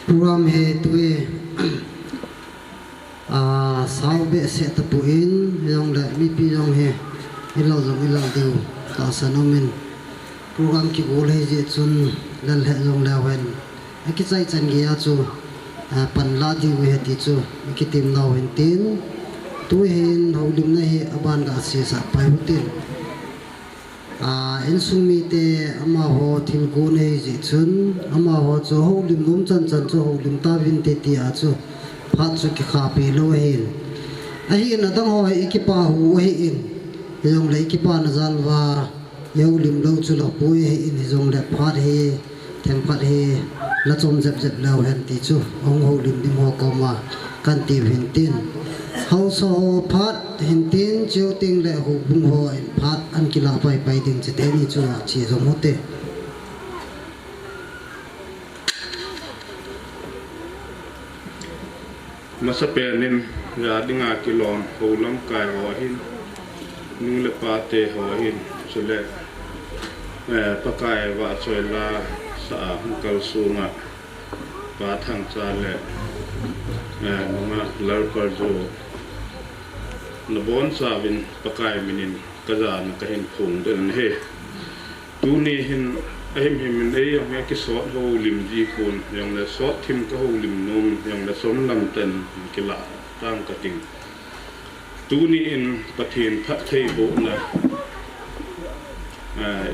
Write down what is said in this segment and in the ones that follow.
program he tuwe sao be se tapuin yong le mi pi yong he ilo jong ilang diu ta sanomin program ki gol he je chun lal he yong la wen ki chai chan gi ya chu pan la di we ti chu ki tim naw hen tin tu hen holim na he aban ga se sa pai hutin en sumi te ama ho thil ko nei ji chun ama ho chu holim lum chan chan chu holim ta vin te ti a chu phat chu ki kha pe lo hen a hi na dang ho hi ki pa hu he in yong le ki pa na zal wa yo lim lo chu lo pu he in jong le phat he them phat he la chom jep jep lo hen ti chu ong ho lim dim ho ko ma kan ti hin tin hau so phat hin tin chiu ting le hu bung ho in phat an ki la pai pai ding che te ni chu chi jong ho te masa penin ya dinga kilon ho lam kai ho hin nu le pa te ho hin chule pakai wa choi la sa kal sunga pa thang cha le numa lar par jo na bon sa vin pakai minin kaza na kahin phung den he tu ni hin em min ei yong ki so ho lim ji kun yong le so thim ka ho lim nom yong le som lam ten ki la tang ka ting tu ni in pathin phat thei bo na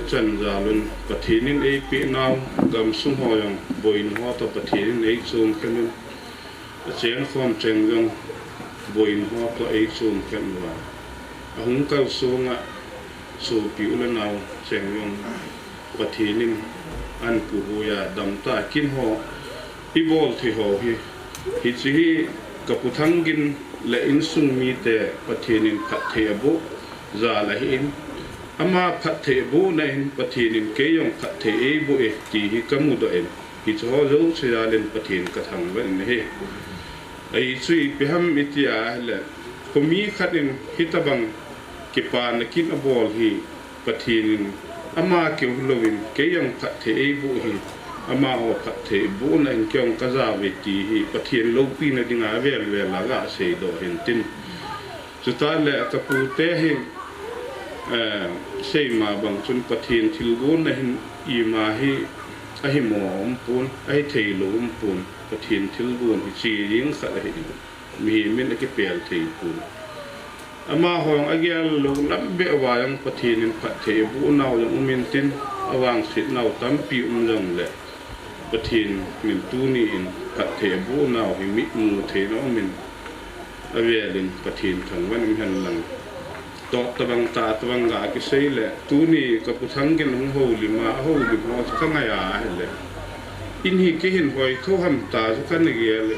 chan za lun pathin in ei pi naw gam sum ho yong boin ho to pathin ei chung kanun chen khom cheng yong boin ho to ei chung kan wa ahung kal sunga so pi ula naw cheng yong pathinim an puhuya damta kin ho ibol thi ho hi chi kaputhangin la insung mi te pathinin phathe abu za la hin ama phathe bu na hin pathinin ke yong phathe e bu e ti hi kamu do en hi cho zo chalen pathin ka thang wen he ai chui peham itia la komi khatin hitabang kipan kin abol hi pathinin ama kêu lovin cái yang phát thế bu hi ama ho phát thế bu na kyong kaza ve ti hi pathian lo pi na dinga vel vel la ga sei do hin tin chuta le ka pu te hi sei ma bang chun pathian thil bu na hin I ma hi a hi mo pun ai thei lo pun pathian thil bu hi chi ring kha hi mi min ke pel thei pun ama hong agyal lo lam be wa yang pathin in phathe bu naw yang umin tin awang sit naw tam pi jong le pathin min tu ni in phathe bu naw hi mi mu the no min avelin pathin thang wan han lang to tabang ta tabang ga ki sei le tu ni ka puthang gen hong ho li ma ho li ho khanga ya le in hi ke hin hoi tho ham ta su kan ge le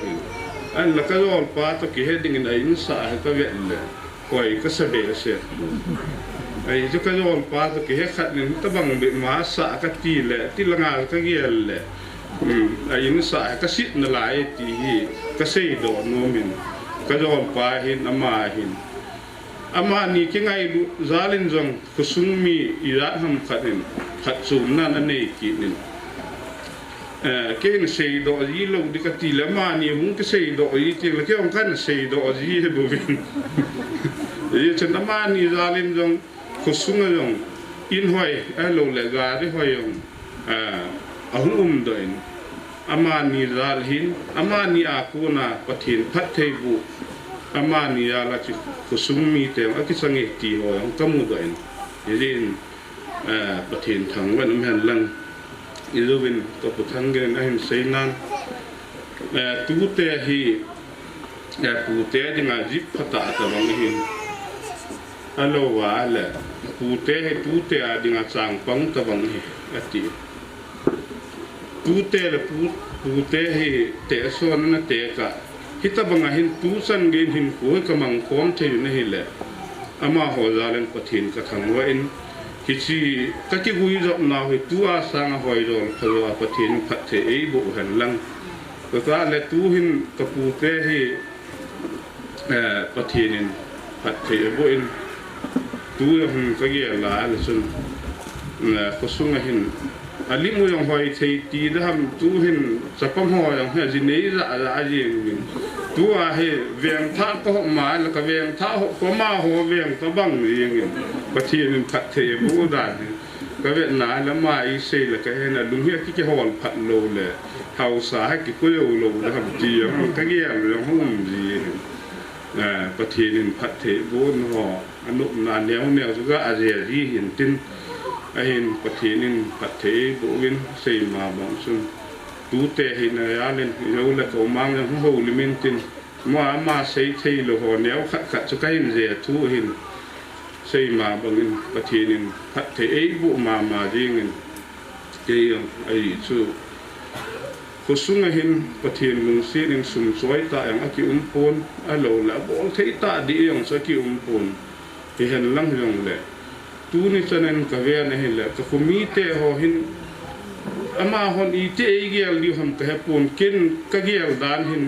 an la ka rol pa to ki heading in in sa ha ka ve le koi ka sabe se ai ju ka ron pa to ke khat ni ta bang be ma sa ka ti le ti langa ka giel le ai in sa ka sit na lai ti hi ka sei do no min ka ron pa hin ama ni ke ngai lu zalin jong ku sung mi ira ham khatin khat chum na na nei ki nin ke ni sei do yi lo di ka ti le ma ni hung ke sei do yi ti le ke on kan sei do yi he bu vin ye chen ama ni zalin jong khusung jong in hoi alo le ga ri hoi yong ahum do in ama ni zal hin ama ni akuna pathin phat thei bu ama ni ala chi khusung mi te akisangi ti ho yong kamu do in yin pathin thang wan men lang ilovin to puthang gen ahin seinan tu te hi pu te dinga jip phata ta bang hin alo wa la pu te a dinga chang pang ta bang hi ati pu te hi te so na te ka hita banga hin tu san gen hin ko ka mang kom the na hi le ama ho zalen pathin ka thang wa in hichi ka ki gui zo na hi tu a sang hoi ro phalo pathin phat the ei bo han lang ko ta le tu hin ka pu te hi pathinin phat the bo in tu hum ka ge la le sun khosung hin ali mo yang hoi thei ti da ham tu hin sapam ho yang ha ji nei ra jing tu a he veng tha ko ma la ka veng tha ho ko ma ho veng to bang ring pathin phat the bu dan ka ve na la ma I se la ka he na lung hi ki hol phat lo le hau sa ki ko yo lo da ham ti yang ka ge yang hum ji pathin phat the bu ho anu na neo ga a je ri hin tin ahin pathin phat the bu win se ma bang sun tu te hin ya len yo la ko mang yang ho li min tin ma sei thei lo ho neo khat chu kai je thu hin sei ma bangin pathin phat the ei bu ma jing ke yang ai chu khosung hin pathin lung si ning sum soi ta yang aki pon alo la bol thei ta di yang sa ki pon he hen lang yang le tu ni chanen ka ve na he le ka khumi te ho hin ama hon I te ei gel li ham ka pon kin ka gel dan hin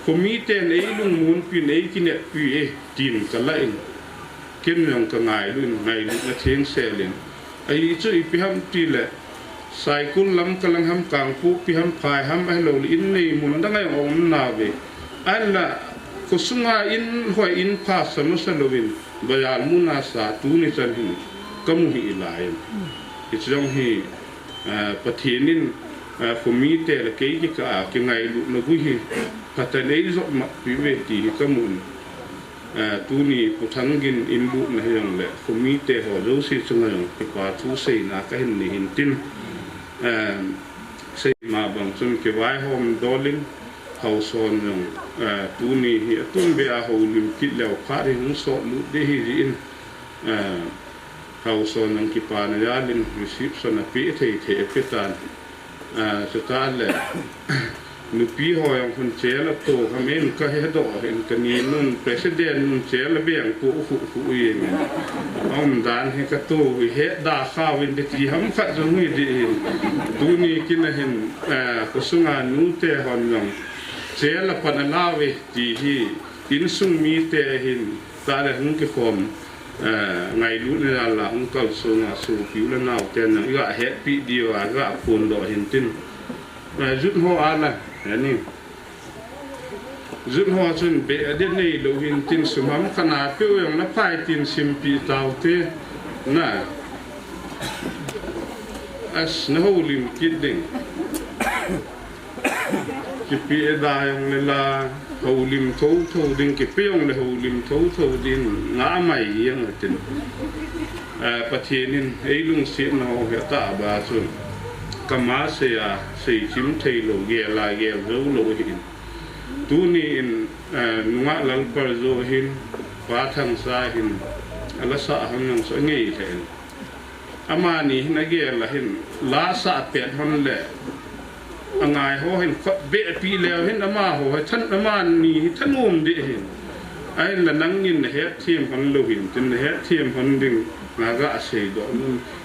khumi te nei lung mun pi nei ki ne pi e tin ka la in kin yang ka ngai lu na theng se len ai chu I pi ham ti le sai kun lam ka lang ham kang pu pi ham phai ham ai lo in nei mun da ngai om na ve alla kusunga in hoi in pa sanu salovin bayal muna sa tu ni chan hin kamu hi lai ichong hi pathinin khumi te la ke ki ka ke ngai lu na gu hi patanei zo ma pi ve ti kamun tu ni puthangin in lu na yang le khumi te ho zo si chunga yang ki pa thu sei na ka hin ni hin tin sei ma bang chun ke vai hom dolin hauson yang tu ni hi tun be a ho lim kit leo pha ri hung so lu de hi in hauson yang ki pa na ya lin reception na pi thei petan ta le nu pi ho yang hun che la to ha men ka he do hen ka ni nun president nun che la beng ku yin om dan he ka to he da kha win de ti ham kha zo ngi di tu ni kin hin ko sunga nu te hon yang che la pan la we ti hi in sung mi te hin ta le hun ki khom ngai lu ne la hun kal sunga su pi la naw te na ga he pi di wa ga pun do hin tin zut ho ala ni zut ho chun be de nei lo hin tin sumam khana pe yang na phai tin sim pi taw te na as na ho lim kiding ki pi da yang le la ho lim tho ding ki pe yang le ho lim tho din nga mai yang tin pathinin ei lung si no he ta ba chun kama se a sei chim thei lo ge la ge zo lo hin tu ni in nuwa lal par zo hin pa thang sa hin ala sa han yang so ngei the amani na ge la hin la sa pe hon le angai ho hin be pi le hin ama ho than ama ni thanum de hin ai la nang in he thim hon lo hin tin he thim hon ding na ga sei do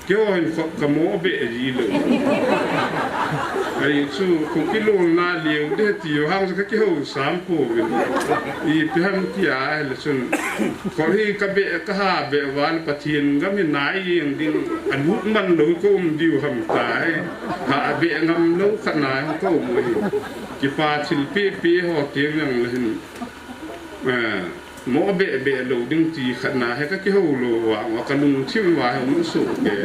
kyo hin ka mo be ji lo ai chu ku ki lo na liu de ti yo hang ka ki ho sam po I pi ham ti a le sun ko hi ka be ka ha be wan pathin ga mi nai yin ding an hu man lo ko diu ham tai ha be ngam lo kha na ko mo hi ki pa thil pi ho ti yang le hin mo be lo ding ti khana he ka ki ho lo wa ka lung thim wa mu su ke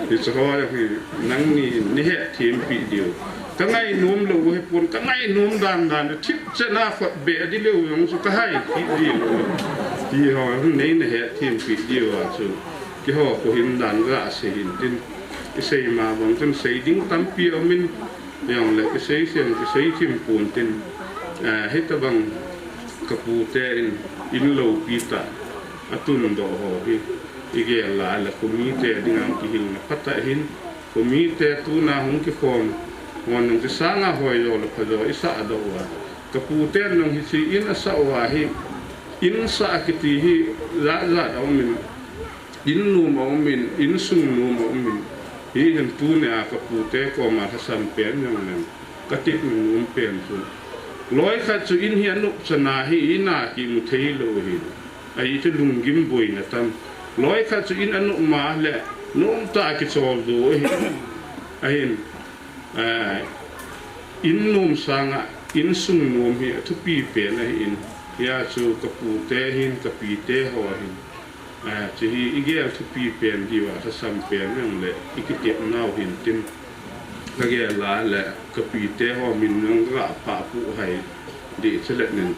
ti so ha hi nang ni he thim pi dio ka ngai num lo he pun ka ngai num dan thip che na fa be di lo yong su ka hai ki dio ti ho nei ne he thim pi dio wa chu ki ho ko hin dan ga se hin tin ki sei ma bang chun sei ding tam pi o min yang le ki sei sem ki sei thim pun tin he ta bang ka pu te in lo pita atun do ho hi ige la khumi te dingang ki hin na pata hin khumi te tu na hung ki khom ngon nang sa nga hoi yo la phajo isa do wa ka pu te nang hi si in sa wa hi in sa ki ti hi za o min in nu mo min in sung nu mo min hi han tu ne a ka pu te ko ma hasan pen yang nan ka ti nu pen su loi kha chu in hi anu chana hi ina ki mu thei lo hi ai chu lung gim boi na tam loi kha chu in anu ma le nom ta ki chol do hi ahin in num sanga in sung num hi thu pi pe na in ya chu kapu te hin kapi te ho hin chi hi igel thu pi pen di wa sa sam pen nang le ikitep nau hin tin ka ge la le kapi te ho min nang ga pa pu hai di chele nen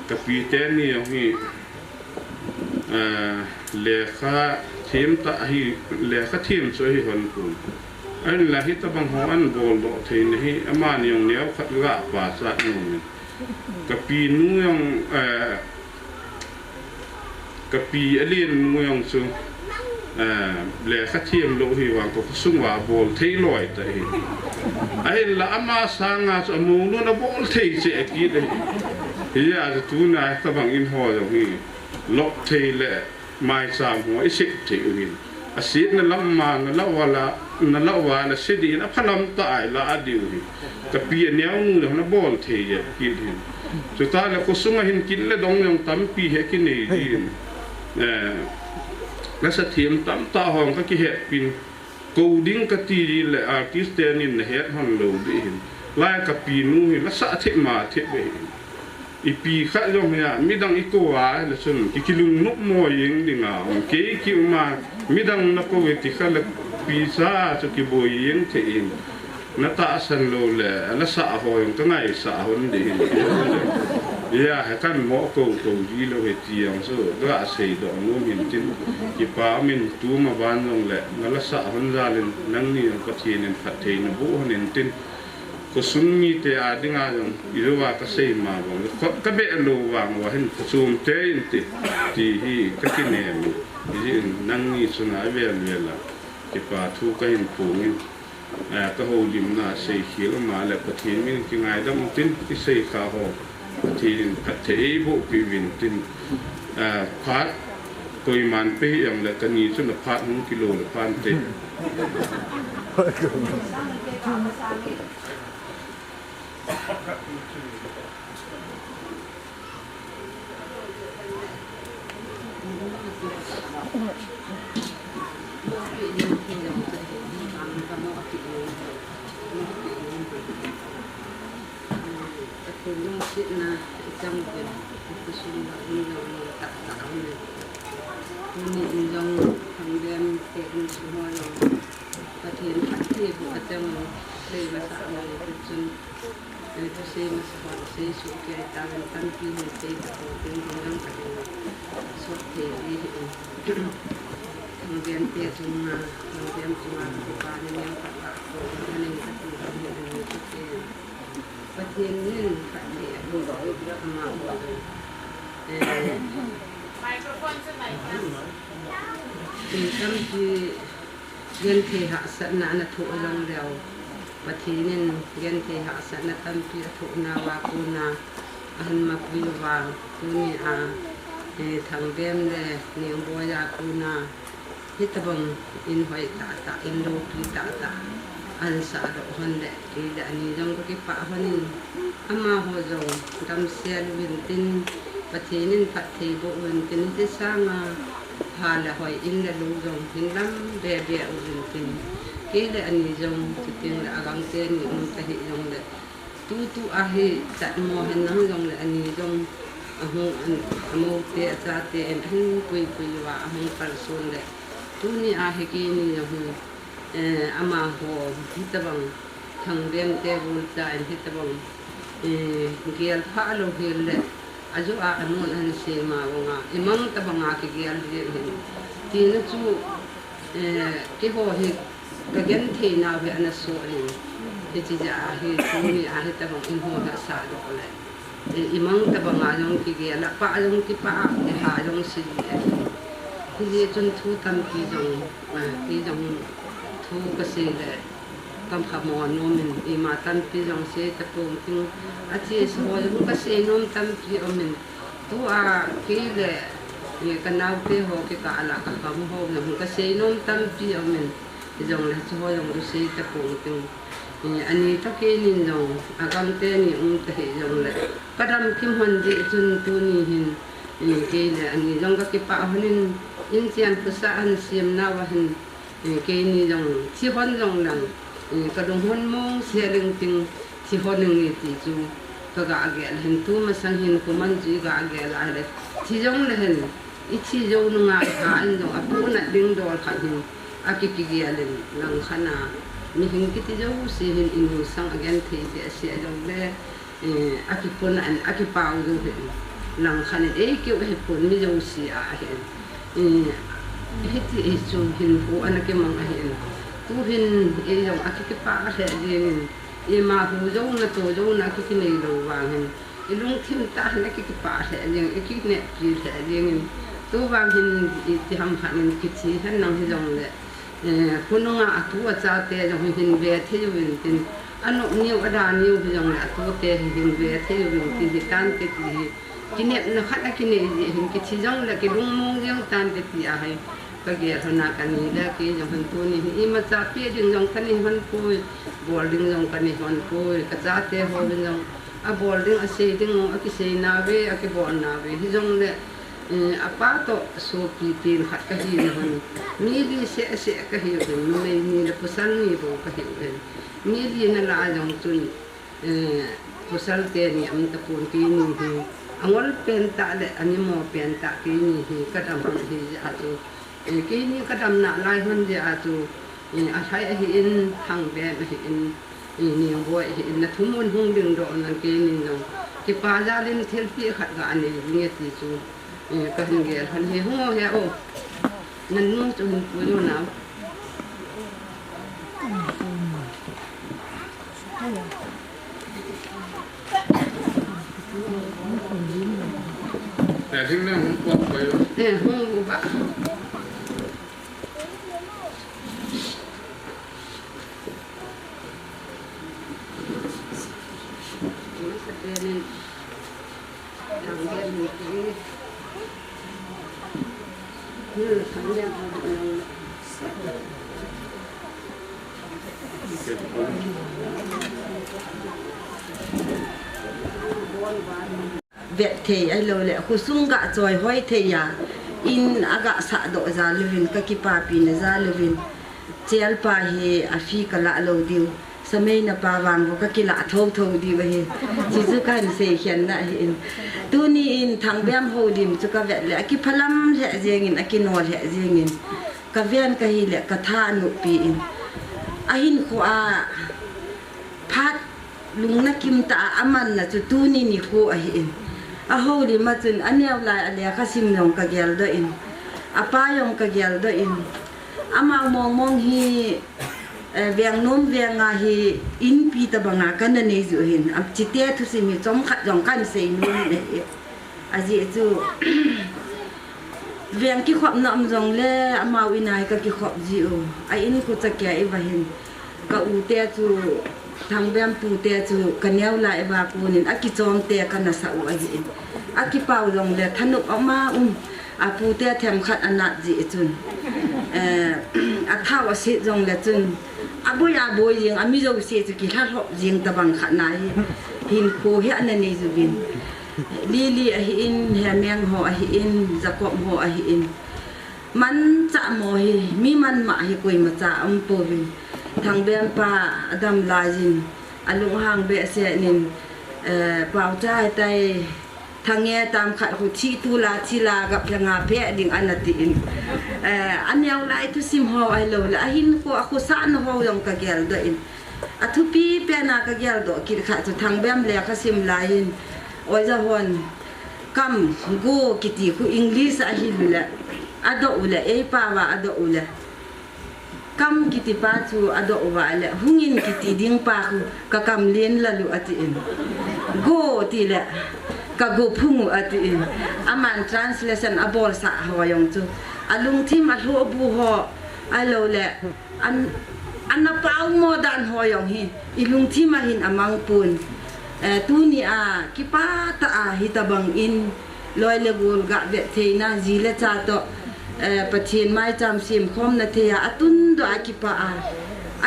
kapi te ni hi le kha thim ta hi le kha thim so hi hon pu anh là hít tabang ho an bol do the ni hi aman yong neo khat ga pa sa nu kapi nu yong kapi alin nu yong su le khat thiem lo hi wa ko sung wa bol thei loi ta hi ai la ama sanga so mu nu na bol thei se ki de hi ya tu na tabang in ho yo hi lok thei le mai sam ho isik thei hi asit na lamma na lawala na lawa na sidi na phanam ta ai la adiu kapi nyaw nu na bol the ye kin hin so ta la ko sunga hin kin le dong yong tam pi he kin nei din la sa thiem tam ta hong ka ki he pin ko ding ka ti le artist in he hon lo bi hin la kapi nu la sa the ma the be ipi kha yong ya midang iko wa le sun kilung nok mo yeng dinga ke ki ma midang na ko ti khala pisa cho ki boy yeng the in na ta san lo le la sa ho yong ka ngai sa hon de ya ha kan mo ko ji lo he ti yang so ga sei do no min tin ki pa min tu ma ban yong le na la sa hon za len nang ni ko ti nen phat the na bu hon nen tin ko sun mi te a dinga yong iru wa ka sei ma bong ka be lo wang wa hin sum te in ti hi ka ki ne mi nang ni suna ve la ki pa thu ka hin pu ni ka ho lim na sei khil ma le pa thin min ki ngai dam tin ki sei kha ho thin ka thei bo pi win tin phat koi man pe yang le ka ni chu na phat hun kilo le pan te na trong việc sinh hoạt như là tạo tạo này như trong thằng em tiền sinh hoạt rồi và tiền phát triển của trong đây là xã hội của chúng tôi xem mà sẽ số cái ta vẫn tăng kỳ hơn thế của tiền trong cái số tiền đi thằng em tiền chúng là thằng em chúng là của ba nên em phát đạt của nên các chủ trong hiện nay các tiền và tiền nên phải để đồ đổi được mà thì trong khi gen thì hạ sẵn là thụ lòng đều và thì nên gen thì hạ sẵn là tâm khi thụ na và cô na anh mà quý vào cô ni thằng em này niệm bôi ra cô na hết bằng in hoài tạ in đô kỳ tạ anh xã độ hơn đấy thì đã nhìn trong cái phá hơn ama hồ dầu đâm xe viên tin và thế nên phát thì bộ viên tin thế sang hà là hỏi in là đủ dòng tin lắm bè viên tin cái là anh dòng thì tiền là gắng tiền những cái hệ dòng đấy tu ahi tận mò hình năng dòng là anh dòng mô tệ ra tệ anh quỳ và anh phải xuân đấy tu ni ahi cái ni dòng ama ho hitabang thằng em te bul ta hitabang gial pha lo hil le aju a amon an se ma nga imang tabanga ki gial hi ti na chu ki ho hi ka gen the na ve an so ri ti chi ja hi tu ni a hitabang in ho da sa do le imang tabanga jong ki gial pa jong ki pa ha jong si thì chun thu tam ki jong thu ka se le kam kha mo no min e ma tan pi jong se ta pum ting a chi so jong ka se nom tam pi o min tu a ki le ye ka nau te ho ki ka ala ka kam ho na ka se nom tam pi o min jong le so jong se ta pum ting ani ta ke nin jong a kam te ni te he jong le ka dam kim hon di chun tu ni hin ke le ani jong ka ki pa honin in sian pusa an siam na wa hin cái này dòng chỉ hôn dòng là cái đồng hôn mong xe lưng tình chỉ hôn lưng thì chú cái gà ghé hình tu mà sang hình của mình chỉ gà ghé lại đấy chỉ dòng là hình ít chỉ dòng nó ngã cả anh dòng áp bún lại đinh đòn khát hình áp cái ghé lên lăng khana mình hình cái dòng xe hình inu sang again thì xe dòng đấy áp cái bún anh áp cái bao dòng hình lăng khana ấy kiểu cái bún mình dòng xe hình hết thì chú hình của anh cái mang hình tu hình ấy dòng áp cái bao sẽ gì mà hồ dâu là tổ dâu là cái này đồ vàng hình cái lung thêm ta là cái bả sẽ riêng cái nẹp gì sẽ riêng tu vàng hình thì hầm hẳn cái gì hết năng thì dòng lệ con nó ngã tu ở cha tè dòng hình về thế rồi hình anh nó nhiều ở đà nhiều thì dòng là tu tè hình về thế rồi thì tan cái nẹp nó khác cái này hình cái gì dòng là cái lung mông riêng tan cái gì hay cái gì thôi na cái này là cái dòng hình tu này mà cha tè dòng cái này hắn coi bol dòng cái này hắn coi cái cha tè hồi dòng a bol ding a sei ding a ki sei na ve a ki bol na ve hi jong le a pa to so pi tin khat ka hi han mi di se ka hi ben me ni le pusal ni bo ka hi ben mi di na la jong chun pusal te ni am ta pun ki ni hi angol pen ta le ani mo pen ta ki ni hi ka dam hi a tu ki ni ka dam na lai han je a tu a thai hi in thang be hi inนี่บ่อยนะทุ่มมันหงดึงดอกนั่นกี่นี่น้องที่ป้าจะเล่นเทลปีขัดกันนี่เงี้ยที่จูก็เห็นแก่ทันเฮหัวเฮโอนั่นนู้นจะหุ่นปุยอยู่น้ำแต่ที่นั่นผมบอกไปห้องบุบะnên thằng em một cái như thằng em Việt thì ai lâu lệ khu sung gạ rồi hoài thì à in aga sa độ ra living cái kipa pin ra living chel pa hi afi kala lâu diu sa may na pawang ko kakila thâu thâu đi vậy chỉ chú kan se hiền na hin tu ni in thang bem ho dim chu ka vet le ki phalam he jengin akinol he jengin ka vian ka hi le ka tha nu pi in a hin ko a phat lung na kim ta aman na chu tu ni ni ko a hin a ho di ma chun anew lai ale ka sim long ka gel do in apa yong ka gel do in ama mong mong hi viang nom viang nga hi in pi ta banga kan ne zu hin am chi te thu si mi chom khat jong kan sei nu ne a ji chu viang ki khop nam jong le ama wi nai ka ki khop ji o a in ku cha kya e wa hin ka u te chu thang bem pu te chu kaneu la e ba ku nin a ki chom te kan na sa u a ji a ki pau jong le thanu ama a pu te them khat anat ji chun a thau a si jong le chun aboy jing ami jo se chu ki tha thop jing ta bang khat nai hin ko he an ne zu bin li a hi in he meng ho a hi in jakob ho a hi in man cha mo hi mi man ma hi koi ma cha am po bin thang bem pa adam la jin alung hang be se nin pau chai tai thang nghe tam khat hu chi tu la chi la gặp nga phe ding anati in an yaw lai tu sim ho ai lo la hin ko aku sa no ho yong ka gel do in athu pi pe na ka gel do ki kha tu thang bem le ka sim lai in oi za hon kam go kiti ku english a hi la ado ula e pa wa ado ula kam kiti pa chu ado wa la hungin kiti ding pa ku ka kam len la lu ati in go ti la ka go phungu ati in aman translation abol sa ho yong chu alung thim a hlo bu ho alo le an pau mo dan ho yong hi ilung thim a hin amang pun tu ni a ki pa ta a hitabang in loi le gol ga ve theina ji le cha to pathin mai cham sim khom na thea atun do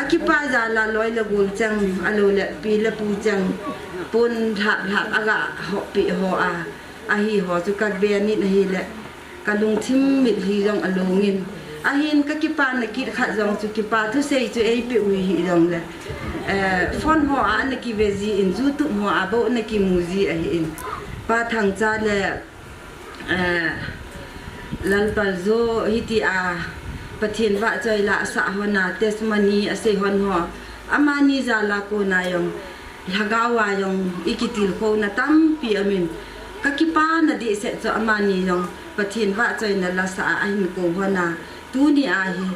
akipa za la loi le gol chang alo le pi le pu chang pun thap aga ho pi ho a hi ho chu ka be ni hi le kalung thim mit hi jong alungin ahin ka kipa na ki kha jong chu kipa thu sei chu ei pe ui hi jong le phone ho a na ki vezi in youtube ho a bo na ki muzi a hi in pa thang cha le lal pal zo hi ti a pathin wa choi la sa hona testimony ase hon ho amani za la ko na yong lagawa yong ikitil ko na tam pi amin ka kipa na di se cho amani yong pathin wa choi na la sa ahin ko hona tu ni a hi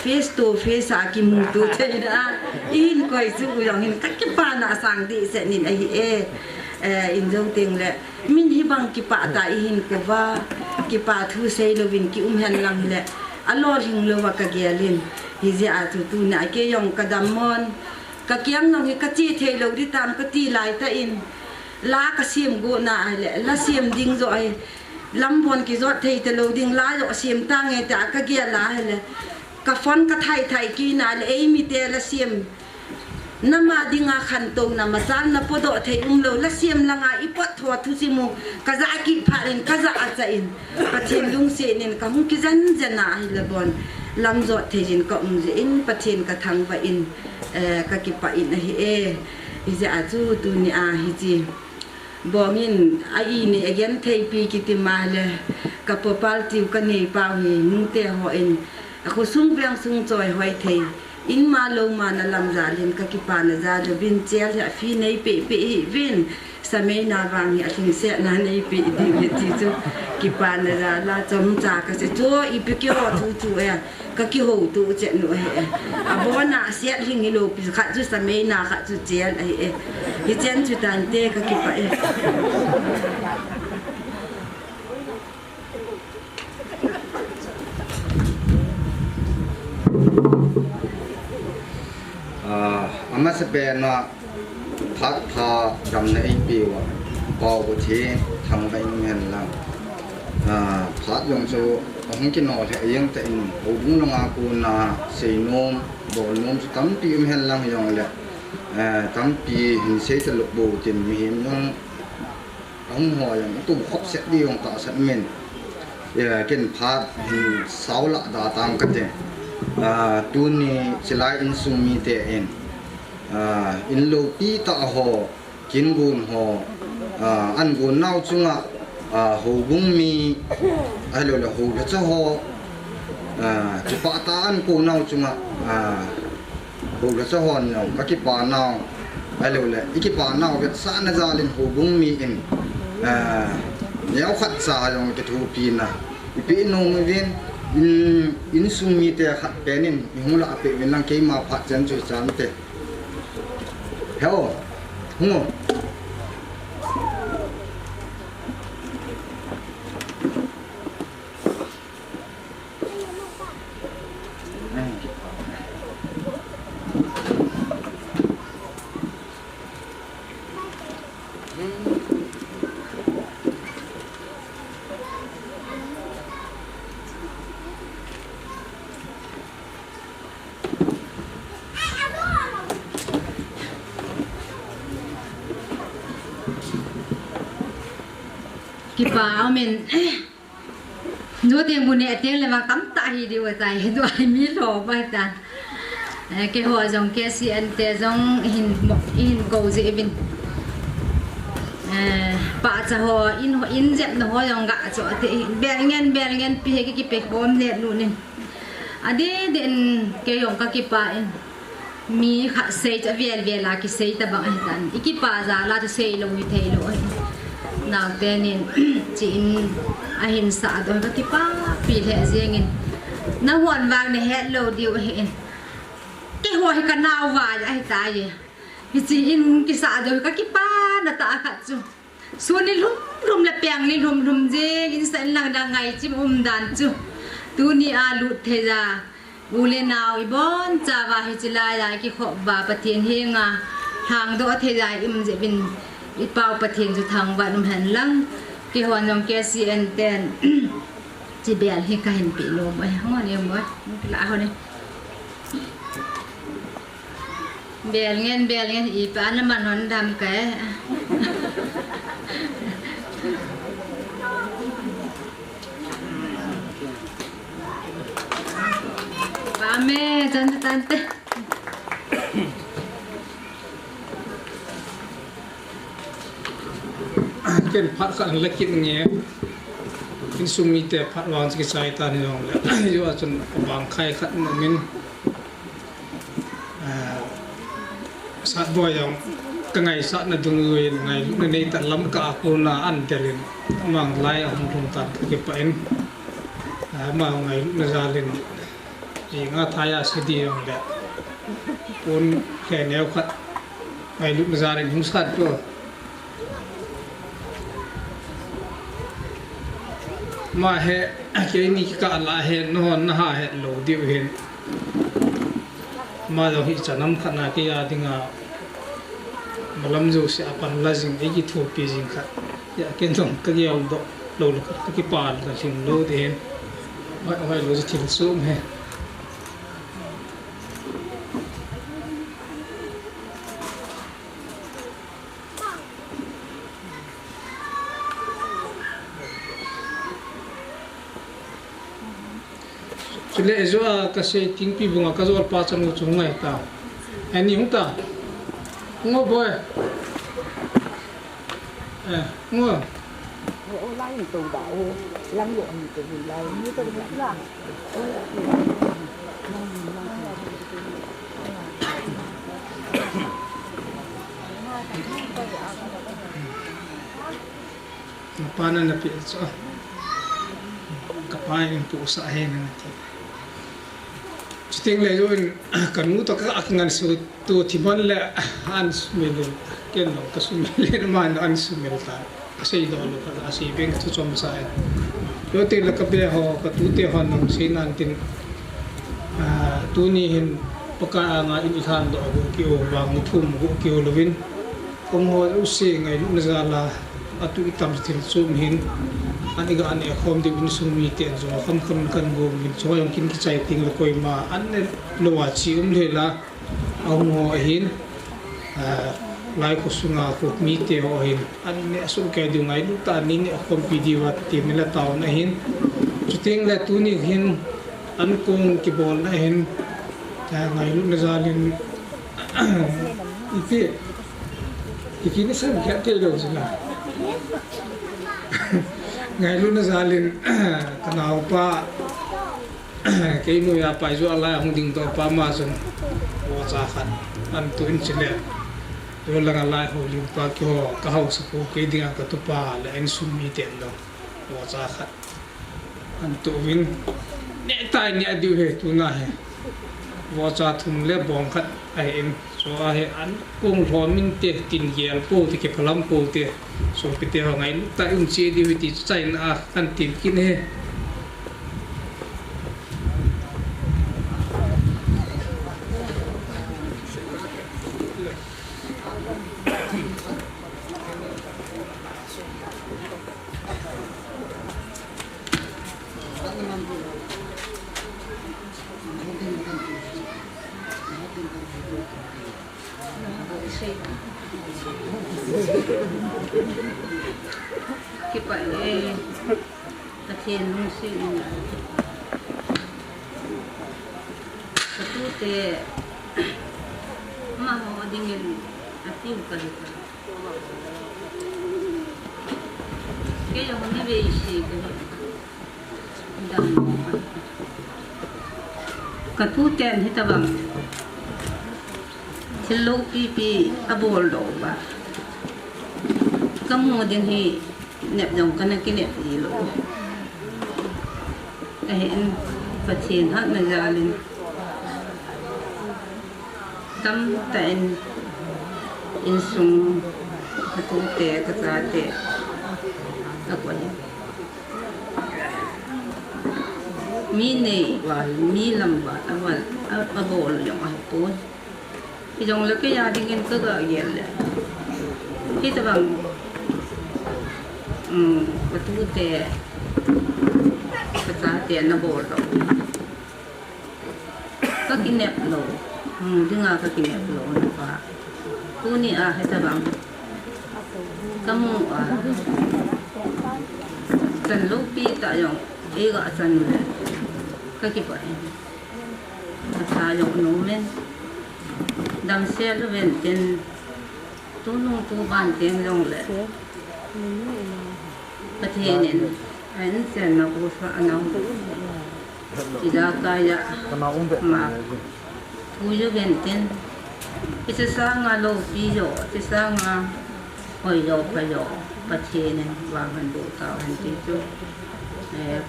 face to face a ki mu tu che na in koi su yong hin ka kipa na sang di se nin a hi in jong ting le min hi bang kipa ta hin ko wa kipa thu sei lovin ki hen lang le alor hing lo wa ka gelin hi je a tu na ke yong ka damon ka kiang nong ka chi the lo di tam ka ti lai ta in la ka sim go na le la sim ding zo ai lam bon ki zo thei te lo ding la yo sim ta nge ta ka ge la le ka fon ka thai ki na le ei mi te la sim nama dinga khan to na ma chal na podo thei lo la sim la nga ipot tho thu simu ka za ki pha ren ka za a cha in pathin lung se nen ka hung ki jan jana hi le bon lam zo thei jin ka je in pathin ka thang wa in ka ki pa in hi hi ja a chu tu ni a hi ji bongin ai ni again thei pi ki ti ma le ka popal tiu ka nei pa hi nu te ho in ko sung byang sung choi hoi thei in ma lo ma na lam za lin ka ki pa na za le bin chel ya fi nei pe vin sa mei na wang hi a thing se na nei pe di me ti chu ki pa na za la chom cha ka se cho i pe ki ho thu ya ka ki ho tu che no he a bo na se ring i lo pi kha chu sa mei na kha chu chel ai hi chen chu tan te ka ki pa ama se be na phat pha dam na ai pi wa pa bu thi thang ba in hen la phat yong so hong ki no the yang ta in ho bung nga ku na sei nom bo nom su tam pi im hen lang yong le tam pi hin se ta lu bu tin mi him yong ong ho yang tu khop se di yong ta san men ken phat hin sau la da tam ka te tu ni chilai in sum mi te in lo pi ta ho kin gun ho an gun nau chunga ho bung mi ai lo la ho la cha ho chu pa ta an ko nau chunga ho la cha ho no ka ki pa nau ai lo la ki pa nau ke sa na za lin ho bung mi in yau khat sa yong ke thu pi na pi no mi vin in sum mi te khat pe nin hu la pe wen lang ke ma pha chen chu chan te heo hungo kipa amen no te mu ne te le ma kam ta hi di wa tai do ai mi lo ba tan ke ho jong ke si an te jong hin go je bin pa cha ho in jep no ho jong ga cho te beringen pi he ki pe bom le nu ne ade den ke yong ka kipa en mi kha sei cha vel la ki sei ta bang ai tan ikipa za la ta sei lo hi thei lo nào tên nên chị anh xã tôi có tipa phi hệ riêng in nó hoàn vàng này hết lâu điều hiện cái hồi cái nào vài ai ta vậy thì chị in cái xã tôi có tipa là ta khát chú xuống đi lum là bèn đi lum riêng in sẽ là đang ngày chim đàn chú tu ni lụt thế ra u lên nào ibon cha và hi chila ya ki kho ba pathian henga hang do thế ra im je bin ipau pathian ju thang wa num han lang ki hon jong ke si en ten chi bel hi ka hin pi lo mai ngo ni mo la ho ni bel ngen i pa na man hon dam ka Ame, tante tante. Ken pat kan lekit nge in sumi te pat wang ki sai ta ni yong le yo chun bang khai khat no min sat boy yong ka ngai sat na dung ui ngai nei ta lam ka ko na an telin mang lai hom thum ta ki pa en ma ngai na zalin ji nga thaya sidi yong le pun ke neu khat ngai lu na zalin hum sat to mà hệ cái này cả là hệ nó ha hệ lỗ điệu hệ mà rồi hiện tại năm khăn là cái gì nga mà làm dù sẽ upon là gì cái thu phí gì khác ya cái đồng cái gì ông độ lỗ cái bàn là chuyện lỗ thì hệ phải lỗ thì số hệ lệ do cái xe tiếng pi bunga cái rồi pa chanu chung ngay ta anh nhung ta ngô boy ngô lai tù đạo lăng luận từ lại như tôi là pa na pi so kapay ng pusa hen Chiting le yun kanu to ka akangan so to timan le an sumil ken no ka sumil naman an sumil ta kasi do lo ka kasi beng to chom sa yo te la ka be ho ka tu te ho nang sinan tin tu ni hin paka nga in khan do ko ki o wang thum ko ki o lovin kom ho u se ngai lu na zala atu itam tin sum hin ani ga ani khom de bin sum mi te zo kham kham kan go min so yong kin ki chai ting la koi ma an ne lo wa chi le la au ngo hin lai ko sunga ko mi te ho hin an ne su ka du ngai lu ta ni ne khom pi di wa ti me la taw na hin chu ting la tu ni hin an kong ki bol na hin ta ngai lu na zalin ipi ikini sam kya te lo sila ngày luôn nó ra lên cái nào pa cái nuôi à phải cho Allah không định tao pa mà xong vô cha khăn ăn tuần chỉ lệ rồi là Allah hồ lim pa kêu cái hậu sập cái đi ăn cái tu pa là anh sum mi tiền đâu vô cha khăn ăn tuần nhẹ tay nhẹ điều hết tu na hết vô cha thùng lệ bong khăn ai em so hết ăn cung thò min tê tin giel po thì cái phalam po tê so pite ho ngai ta chi di ti chai na kan tim kin he cái vậy là thiên lung sinh cái tu te mà họ đi nghe tiêu cái dòng này về gì cái tu ten hết ta bằng thì lâu pi abol đồ ba cái mùa đến thì nẹp dòng cái này cái nẹp gì luôn cái hiện phát triển hết là ra lên tâm tên in sung cái tu tè cái giá tè cái quậy mi này và mi làm và abol dòng hay bốn thì dòng là cái gia đình cái cái gì là khi ta bằng cái tu tè cái giá tiền nó bổ rồi các cái nẹp lỗ đừng ngờ các cái nẹp lỗ nó quá tu ni à hay ta bằng kamu chân lúc pi tại dòng ấy gọi chân các cái vậy ทายกนูเมนดำเสียลูเวนเป็นตู้นุ่งตู้บ้านเตียงลงเลยประเทศเนี่ยอันเสียนมาอุตสาหน้องที่ดาวกายะมาผู้ยูเวนเป็นอิสระงาโลปีโยอิสระงาหอยโยพโยประเทศเนี่ยว่ามันดูต่อหันที่จุ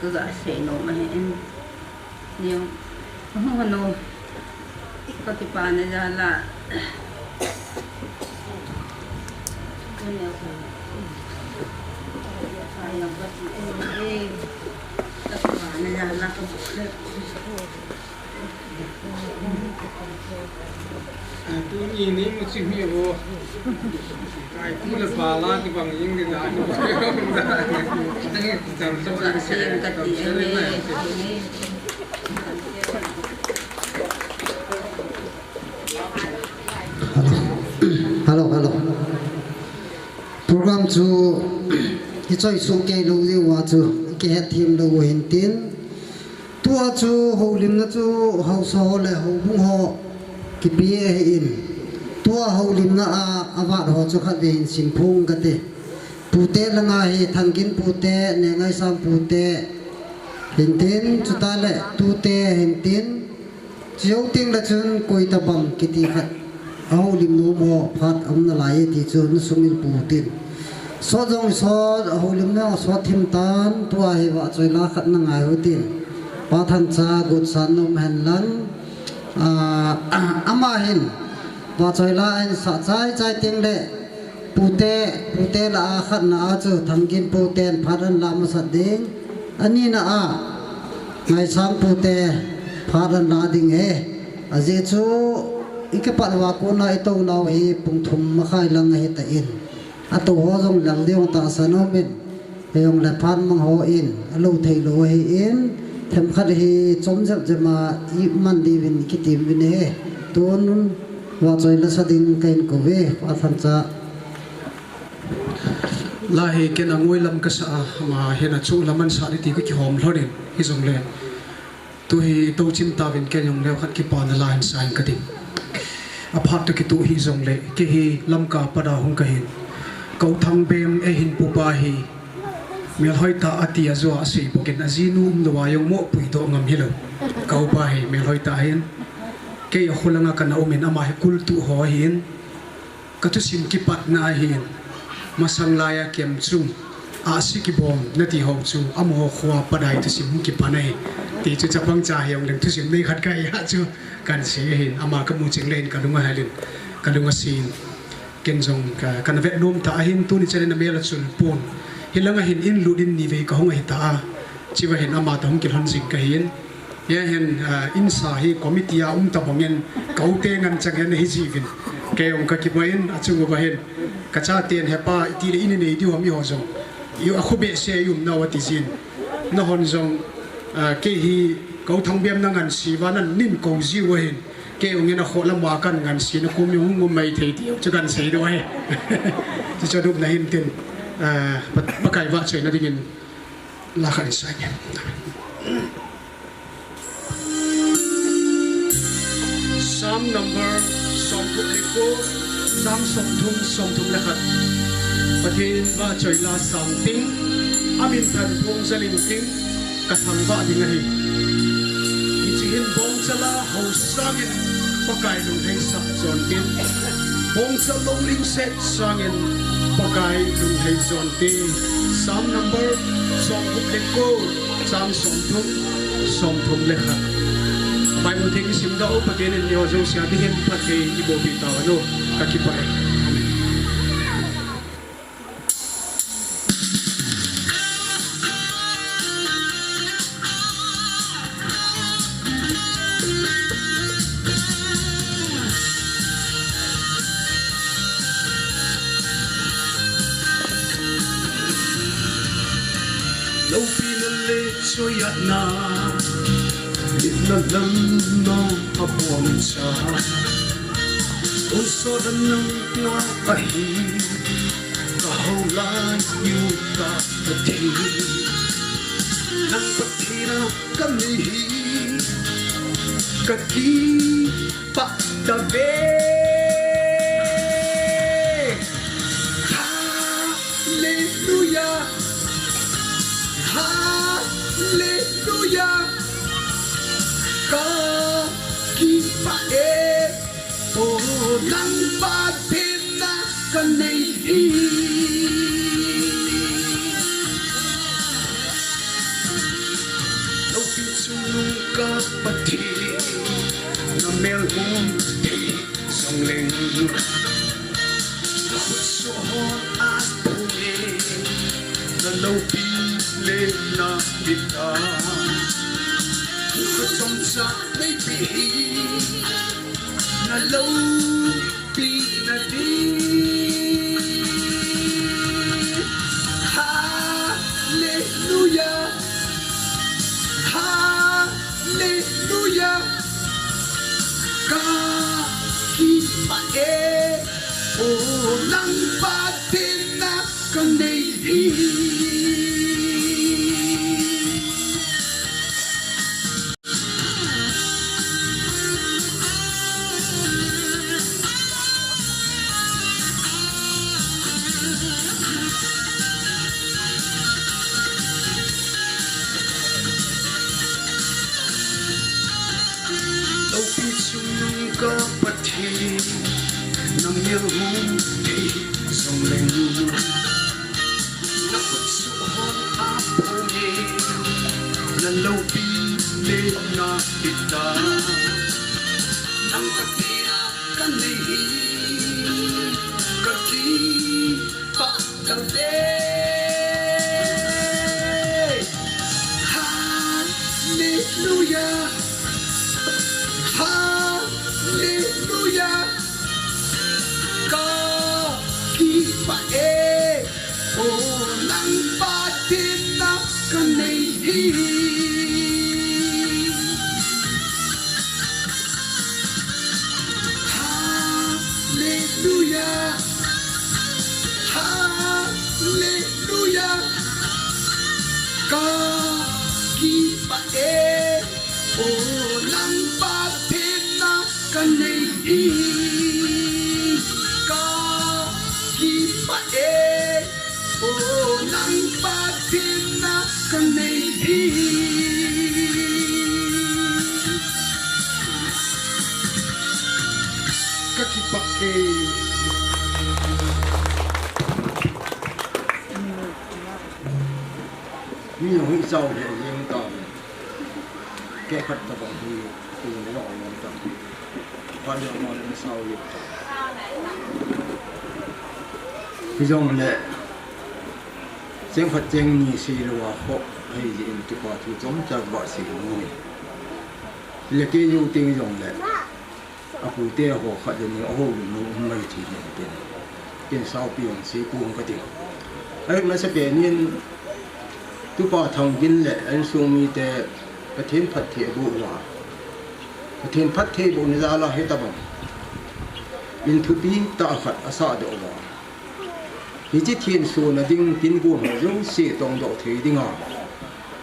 ก็กะเสนมาเห็นเนี่ยหัวโนก็ที่ปานในด้านละก็เนี่ยคือใครยังก็ที่เองก็ที่ปานในด้านละก็บุกเลยตัวนี้มันสิ่งที่โอ้ไอ้ที่เราพาลาที่บางยิ่งได้ได้จำต้อง เสียงกันที่เองHello, hello. Program chu hi choi su ke lo de wa chu ke team lo hin tin tua chu ho lim na chu ho so le ho bung ho ki pi e in tua ho lim na a awat ho chu kha de in sin phung ka te pu te la nga hi thang kin pu te ne ngai sam pu te hin tin chu ta le tu te hin tin chiu ting la chun koi ta bam ki ti khat ao lim nu mo phat am na lai ti chun sumil pu tin so jong so ho lim na so thim tan tua hi wa choi la khat na ngai ho tin pa than cha gut san nom han lan ama hin wa choi la an sa chai chai ting le pu te la khat na a chu thang kin pu ten phat an la ma sa ding ani na a ngai sam pu te phat an la ding he a je chu ikapat wa ko na ito naw hi pung thum ma khai lang hi ta in ato ho jong lang deong ta sanomin heyong la phan mang ho in alo thei lo hi in them khat hi chom jap jama I man di win ki tim win he ton wa choi la sadin kain ko ve pa than cha la he ken angoi lam ka sa ma hena chu laman sa ri ti ki hom hlorin hi jong le tu hi to chim ta win ken yong le khat ki pa na la han sain ka ding apart to ki tu hi zong le ke hi lam ka pada hung ka hin kau thang bem e hin pu pa hi mel hoi ta ati azwa sei pokin azinu no wa yong mo pui do ngam hilo kau pa hi mel hoi ta hin ke ya khulanga kana umen ama hi kul tu ho hin ka tu sim ki pat na hin masang laya kem chu a si ki bom na ti ho chu amo khwa padai tu sim ki panai ti chu chapang cha hyong leng tu sim nei khat ka ya chu kan si hin ama ka mu ching len ka lunga halin ka lunga sin ken jong ka kan ve nom ta hin tu ni chen na mel chun pon hilanga hin in ludin ni ve ka hong hi ta chiwa hin ama ta hong ki han jing ka hin ya hin in sa hi committee a ta bongen kaute ngan changen hi jivin ke ong ka ki boin achu ba hin ka cha ten hepa ti le in nei di hom yo jong yu a khobe se yum na wati jin na hon jong ke hi kau thang biam na ngan si wa nan nin ko ji wa hin ke ong na kho lam wa kan ngan si na kum yung ngum mai thei ti chu kan sei do he ti cho dup na hin tin pa kai wa chei na dingin la khan sai nge Psalm number som publiko Psalm som thum la khat pathin wa choi la sam ting amin than thong zalin ting ka thang wa ding hi in bong chala ho sangin pakai lung hei sak zon tin bong chal long ling set sangin pakai lung hei zon tin Psalm number som publiko Psalm som thum le khat mai mun thing sim da o patin in yo zo sia dihin pathe ibo bi ta no ka ki pai lâu phi lên lê cho yat na ít na lâm no a buông cha ôn so đan nang na ai ka hau lai you ta ta ti nang patina kam ni kaki pak tabe hallelujah hallelujah kaki pak nang batin na kanay đâu khi chung kapatid na meron ay isang linggo pusoon at puwing na naupili na kita kusong sa may pihing na laupi na din hallelujah hallelujah kakipae o nang batin na kanay kapatid ng iyong isang linggo na pagsuhon at puming na laupili na kita ng katiya kanihin kakipa kalde hallelujah hallelujah kakipae o nang batin na kanay hallelujah hallelujah kakipae o nang batin na kanay kakipae o nang batin na kanay kakipae nhiều hữu giàu để riêng tàu kế hoạch tập bản thì từ cái đó là tập quan trọng là lần sau thì cái dòng lệ xem Phật tranh nhị sĩ là họ hay gì thì họ thì giống cho bọn sĩ người là cái ưu tiên dòng lệ à phụ tiêu họ khởi đến những hồ nó mấy thì những tiền sau biển sĩ cuồng cái tiền ấy nó sẽ biến nhiên tu pa thong gin le an sung mi te pathin phat the bu wa pathin phat the bu ni za la he ta ba in thu pi ta khat asa do wa hi chi thien su na ding tin gu ho jong si tong do the dinga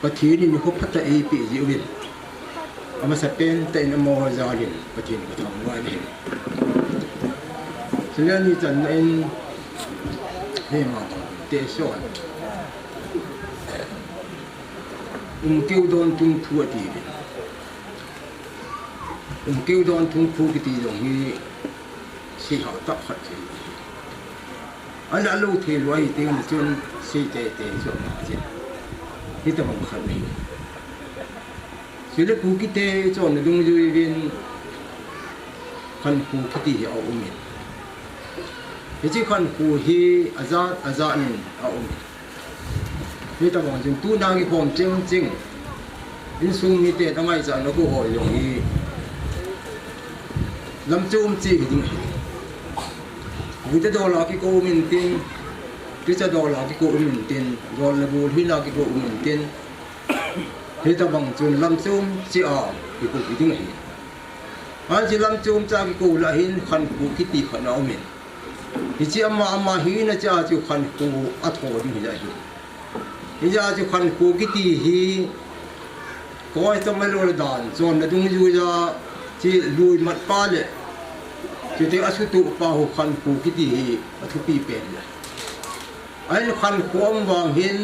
pathin ni ko phat ta e pi ji win ama sa pen te na mo za lin pathin ko thong wa ni so ni chan en he ma te so kêu đón tung thua thì kêu đón tung khu cái gì giống như sĩ họ tập hợp gì anh đã lâu thì loại tiếng là chuyên sĩ tệ tệ cho mà chứ thì ta bằng khẩn này sự là khu cái tệ cho nó đúng rồi viên khẩn khu cái gì ở ông mình cái chứ khẩn khu hi azat nên ở ông mìnhนี่ตะวันจึงตู้นางอีความจริงอินซุงมีเตะตั้งไงจะนักหอยอย่างนี้ลำจุ่มจีจริงวิจารณ์ลากิโกมินตินวิจารณ์ลากิโกมินตินรอลบูลฮิลากิโกมินตินนี่ตะวันจึงลำจุ่มจีอากิโกจริงอันที่ลำจุ่มจากกิโกละหินขันกูคิดตีขันเอามินที่จีอามาหินนะจ้าจูขันกูอัฐโหดิ้งใหญ่นี่จะจะขันกูกิตีฮีก็ไอ้ต้องไม่รู้ระดับจนนะตรงนี้จะ chỉ lùi mặt pa lệ chỉ thấy asup tu pa hồ khăn phù cái gì thu pi bền lệ anh khăn khom vàng hin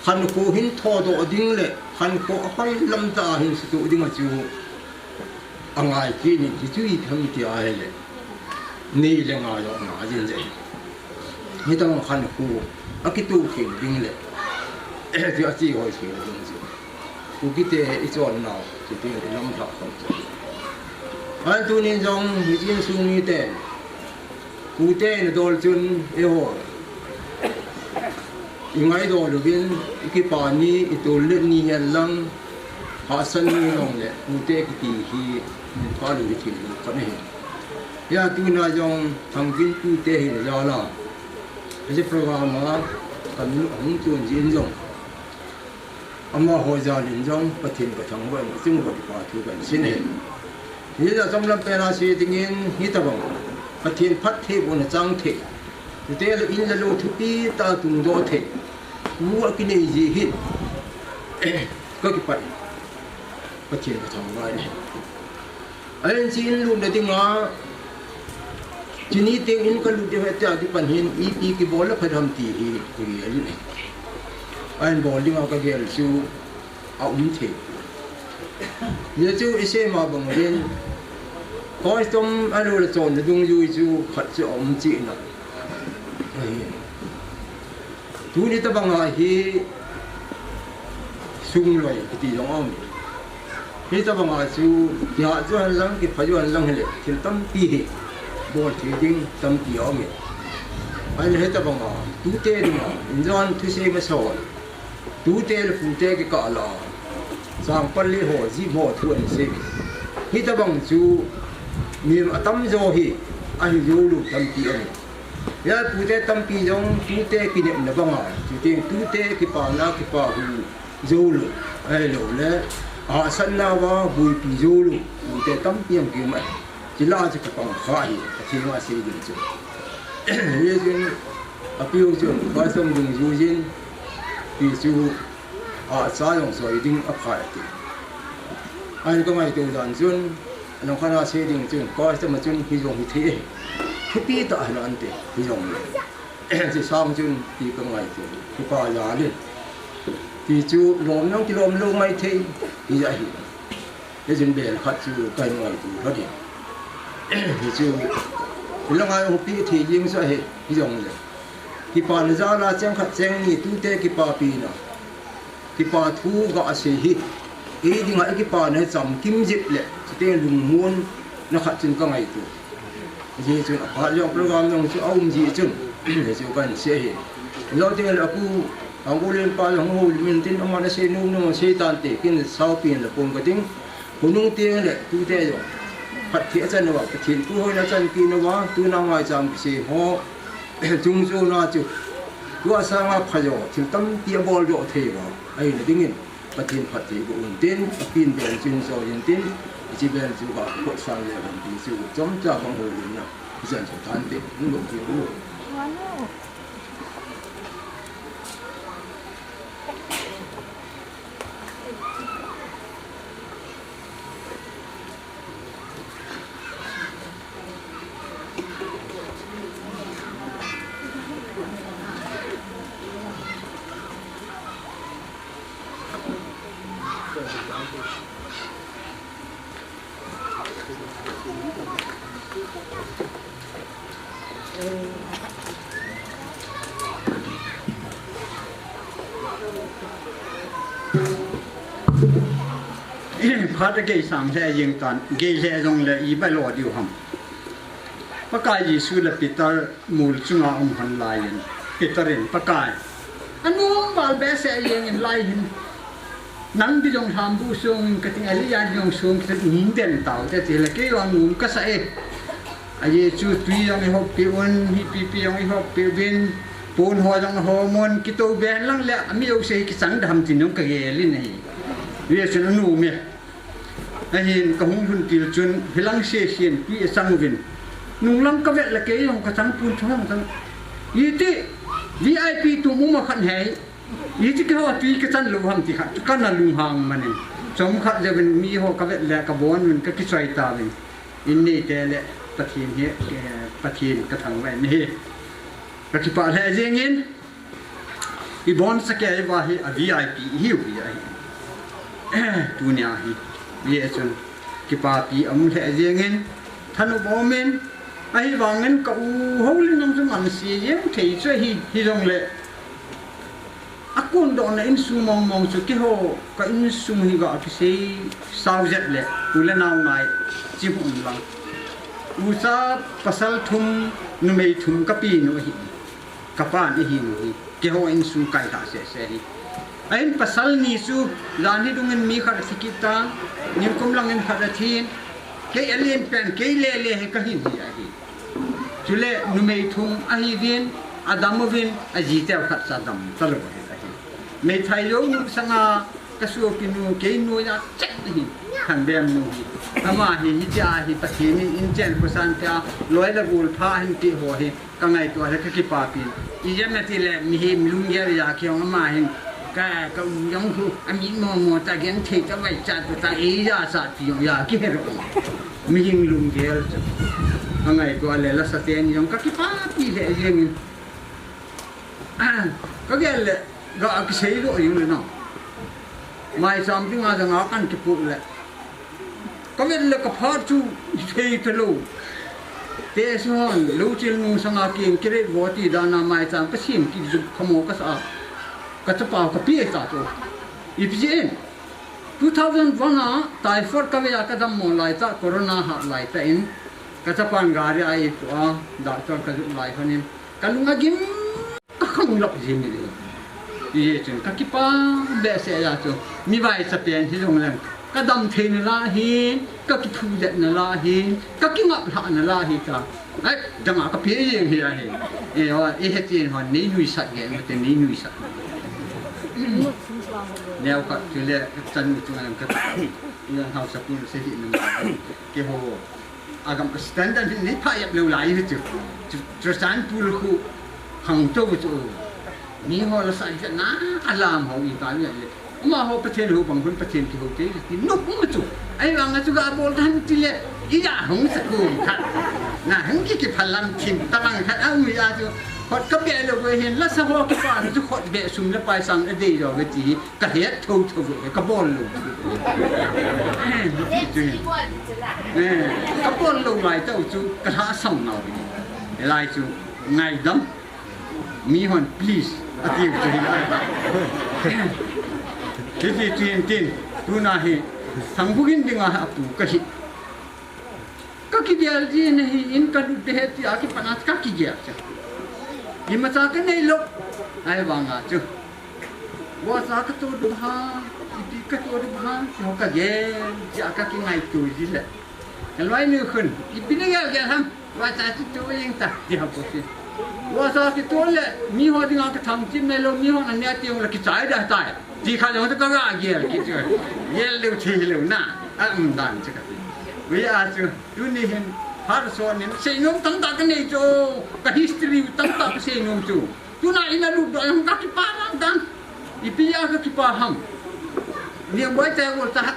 khăn khô hin thò độ đinh lệ khăn khô hay lâm ta hin sự tu đinh mà chú anh ai kia này chỉ chú ý thằng kia ai lệ ni lệ ngài rồi ngài gì vậyนี่ต้องขันคูอักกิตูขิงดิ้งเลยที่อาชีพเขาเชื่อดิ้งสิกูคิดเตะอีจอนน่าจะดิ้งเป็นลำพักของตัวอันตัวนี้จงมีจินสูงนี่เตะกูเตะในดอลจุนเอโหยังไงดอลลูบินอีกป่านนี้อีตัวเล่นนี่ยันลังหาสันนี่ลงเลยกูเตะกี่ทีมันพาลูกที่ลูกคนนี้ยาตัวน่าจงทำกินกูเตะให้ยาละ这 program 啊，咱们红军军中，阿妈好家人中不停不长问，中国的话就本身的。你这中南边那些dingen，你得讲，不停拍贴我的张贴，你这了因了路土地打动多贴，我给你一hit，个个摆，不停不长问。俺今路的dingen啊。ทีนี้เตียงอินก็รู้ที่ว่าจะที่ปัญหาอีปีกี่บอลแล้วพยายามตีอีกทีนี้ไอ้บอลที่เราก็เกี่ยวชูเอาอุ้มเทเดี๋ยวชูไอ้เสมาบังเรียนก็ไอ้ต้มไอ้เราจะจนจะดุงยูชูขัดชูเอาอุ้มจีน่ะทุกนี้ตะบังไอ้ที่สุ่มเลยที่ตรงอ้อมที่ตะบังไอ้ชูอยากจะหันหลังที่พยายามหลังเลยที่ตั้มปีบอลที่ดิ้งตั้มปีอ้อมไอ้เรื่องตะบังอ่ะตู้เตะดิ้งอ่ะอินทร์ทุเสมาสอนตู้เตะหรือฟูเตะกี่กะลาสร้างปัลลีหัวจีบหัวทวนเสกที่ตะบังจูมีมาตั้มโจฮีไอ้ยูลูตั้มปีอ้อมยาฟูเตะตั้มปีจงตู้เตะกี่เนี่ยนับบังอ่ะจู่ตู้เตะกี่ปานากี่ปาหูโจลูไอ้ลูเลยสันนาวาบุยปีโจลูฟูเตะตั้มปีอังกี่มันจิลาจะกระปังข้าอีที่ว่าเสียดินจุเรื่องนี้อภิโยจุนก็ส่งดึงยูจินปีจูสายองสวยดิ้งอภัยติอันก็ไม่ตัวดันจุนน้องข้าราเสียดิ้งจุนก็จะมาจุนพิจงพิธีทุกปีต่อให้นั่นติพิจงที่สร้างจุนปีก็ไม่ตัวที่ป่ายาลิปีจูลมน้องที่ลมลงไม่ทีปีใหญ่ที่จุนเบลขัดจูไปไม่ตัวเขาดิที่จูแล้วไงอุปีที่ยิงสวยพิจงเลยที่ป่านจาราเจ้าขัดเจ้านี่ตู้เตะที่ป่าปีน่ะที่ป่าทูก็อาศัยฮิที่ไงที่ป่าเนี่ยจำกิมจิบเลยที่เตะลุงม้วนนักขัดจุนก็ไงตัวที่จุนป่ายกโปรแกรมยังจะเอาจีจุนที่จูกันเสียเหตุเราเตะแล้วกูเอากูเล่นป่าอย่างหูมันทิ้งเอามาในเซนุ่งเซตันเตะกินสาวปีนแล้วปุ่มก็ทิ้งคนนุ่งเตียงเลยตู้เตะอยู่พัดเทียจันว่าพัดเทียนกูให้นักจันกินว่าตัวนางไงจำเสียหัวจุงจูน่าจุกูอาสามาพยอถึงตั้มเตียบอลโยเทวะไอ้เนี่ยดิ้งเงินพัดเทียนพัดเทียนกูอุ่นเต้นปีนเบลจุนโซยันเต้นจีเบลจูก็กดสร้างเลยกันปีจูจอมจ่าบังหูลินนะจันสุดท้ายเด็กนุ่งลูกที่รู้พัดเกยสังเสยิงตันเกยเสยงเลยอีไปหลอดอยู่ห้องปะกายยิสุลปิตามูลจุงอาหันลายปิตารินปะกายอันนู้นบาลเบสเสยิงลายหินนั่งที่จงทำผู้ทรงกติงอริยานจงทรงกติงเด่นเต่าแต่ที่ละเกยวันนู้นก็ใส่ไอ้จูตุยยังไอ้หอบปีวันฮิปียังไอ้หอบปีบินปูนหัวยังหัวมันกิโตเบนลังเละมีเอาเสกิสังดำที่น้องกะเกลินนี่เรียกฉันนู้เมียไอ้เห็นกะหงหุ่นกิลจนพลังเสียเสียนปีสังวินนุ่งลังกะเวทละเกยองกะสังปูนช่องสังยี่ที่ VIP ตัวมุมาขันแห่ยี่ที่เขาว่าปีกะสันลุงหังที่ขัดกันน่ะลุงหังมันนี่ สมขัดจะเป็นมีหัวกระเวทแหลกกระบวนมันก็คิดใจตาเป็นอินนี่แต่แหละปะทีนเฮปะทีนกระถังไว้นี่ก็คิดป่าแท้เจียงยินอีบอนสแกยว่าฮีVIP หิวยัยตัวเนี้ยฮีเยจนคิดป่าปีอมุแท้เจียงยินท่านอุบเมนไอ้วางเงินก็อู้หูลิน้ำสมันเสียยังเที่ช่วยฮีตรงเลยaku ndo na insu mong su ki ho ka insu hi ga ki sei saujet le ule naw ngai chi bu lang usa pasal thum nu mei thum ka pi no hi ka pa ni hi ni ki ho insu kai ta se hi ain pasal ni su lan hi dungen mi kha sikita nim kum lang en kha thin ke alien pen ke le he ka hi hi chule nu mei thum a hi vin adamovin ajite khat sa dam talo mấy thầy luôn sang cái số pinu cái nuôi ra chết đi hàng đêm nuôi mà hi cha hi tất nhiên in trên của san cha lối là gul pha hin ti ho hi cái ngày tuổi là cái pa pi ý em là thì là mi him lung ya ya kêu mà hin cái giống khu anh nhìn mò ta ghen thì cái vậy cha ta ý ra sa ti ya cái rồi mi him lung ya cái ngày tuổi là sa tiền giống cái pa pi là gì cái làก็อักเสบอยู่เลยเนาะไม่จำที่งานจะงากันที่พูดเลยก็เป็นเรื่องกับพาจูเทพลูเตสอนลูจิลนูสังอากิงกิริวติดานาไม่จำก็ชิมกิจุขโมกษาก็จะเป่ากับพี่ตาโตอีพีเจน2001นะไต้ฝุ่นก็ไม่อยากจะทำมอลายตาโควิดหาลายตาอินก็จะปังการไอ้ตัวดาร์ตก็จะลายคนนี้ก็ลุงกินก็ขโมยหลับจิมนี่ยี่จนก็คิดป้าเบสเสียจ้ะมีไว้สเปียนที่ตรงนั้นก็ดำเทนลาหินก็คิดพูดเด็ดนลาหินก็คิดงับหานลาหินจ้ะไอ้จังหวะก็เพี้ยยังเฮียเห็นว่าไอ้เหตุการณ์นี้นุ้ยสัตว์เงี้ยมันเป็นนี้นุ้ยสัตว์แล้วก็จุเล่จันทร์จุนั้นก็เรื่องเขาสับปุ่นเสียหนึ่งเกี่ยวอากาศสแตนดาร์ดนี่พายแบบเร็วไหลจุจุสันปูลคู่หังโจ้จุนี่หัวละสันจะน่าอารามเขาอีกตาเนี่ยเลยมาหัวประเทศหัวบางคนประเทศที่หัวเจ๊ที่นุ๊กมาจุไอ้บางจุกอาบอลทันทีเลยอีจ่าหงสกุลขัดน่ะหงกี่พลังทิมตะลังขัดเอามีอาจุขดก็เบะเลยเห็นแล้วสะโพกกี่ปานจุขดเบะซุ่มแล้วไปสั่งไอ้ดีเราไปจีกระเทียมทูกระบอลลูกกระบอลลูกลายเจ้าจุกระทะสั่งเอาไปลายจุไงดำมีคน please อาทิตย์จะเห็นอะไรที่ที่ดูน่าเห็นทั้งพวกอินดิ้งอ่ะปูก็คิดเดียวจีนเห็นอินกันดูเด็ดที่อาคิดปนัดก็คิดเดียวจ้ะยิ่งมาจากไหนลูกไอ้บางอ่ะจ้ะว่าจากตัวดูฮะที่ก็ตัวดูฮะที่เขาก็เย็นจากก็คิดไงตัวจีนแหละเห็นไว้นึกขึ้นอีปีนี้แกทำว่าจากตัวยังตัดที่เขาพูดสิว่าจากตัวเลยมีหัวที่งานกระทำจิ้มในลมมีหัวอันนี้ที่เราคิดใจได้ตายที่เขาจะต้องการเยี่ยมคิดว่าเยี่ยมเร็วทีเร็วน่ะดันจะกันวิอาจูดูนี่เห็นพาร์ทส่วนนี้เสียงตั้งแต่กันนี่จูกับ history ตั้งแต่เสียงจูดูน่าอินาลูกด้วยมันก็คิดปารังดันอีปีอาก็คิดปาหัมเนี่ยบ่อยแต่ว่าจะหา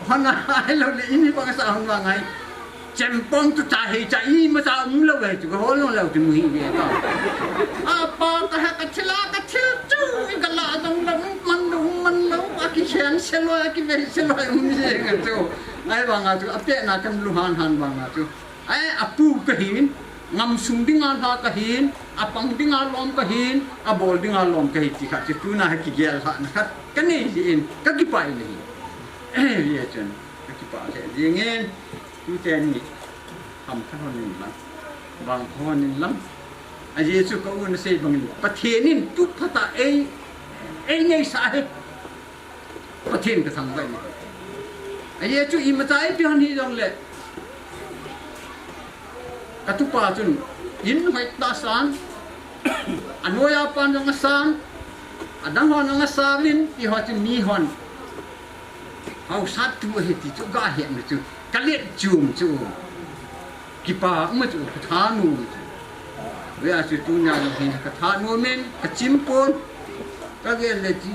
หันหน้าให้เราเลยอินี่บางสาวหันว่าไงเจมปองตุจ่าเหตุใจมาสาวมึงเล่าเลยจุกหัวลงเล่าถึงมึงเงี้ยก็ปาก็ให้กันเชลากันเชลจูกันละตรงนั้นมันดูอากิเชนเชลอยอากิเวเชลอยมึงเองกันจูไอ้บางอ่ะจูอาเปียนักกันลุหันบางอ่ะจูไอ้อาปูก็เห็นงำซุ่มดิ้งอาลาก็เห็นอาปังดิ้งอาลอมก็เห็นอาบอลดิ้งอาลอมก็เห็นที่ขาดจูน่าให้กิเกลหันนะครับกันนี่เองก็กิไปเลยเฮ้ยจันก็กิไปเลยยังไงดูแต่นี่ทำข้าวหนึ่งละบางข้อหนึ่งละอาเยซูก็อุ่นเสียบางลูกประเทศนี้ทุกพัตตาเองไงสายประเทศก็ทำไว้เนี่ยอาเยซูอิมตาไอพิฮันฮีดองเล่กระทุกป่าจนยินหอยตาสานอันวัยปันยังสานอันดังฮอนยังสาวินที่เขาจะมีฮอนเอาสัตว์ตัวเหตุจุกาเห็นจุกะเล็ดจุ่มจุกิปาไม่จุกระทานูเวลาจุตุญาเราเห็นกระทานูเมนกระจิมปนก็เกลเลยจี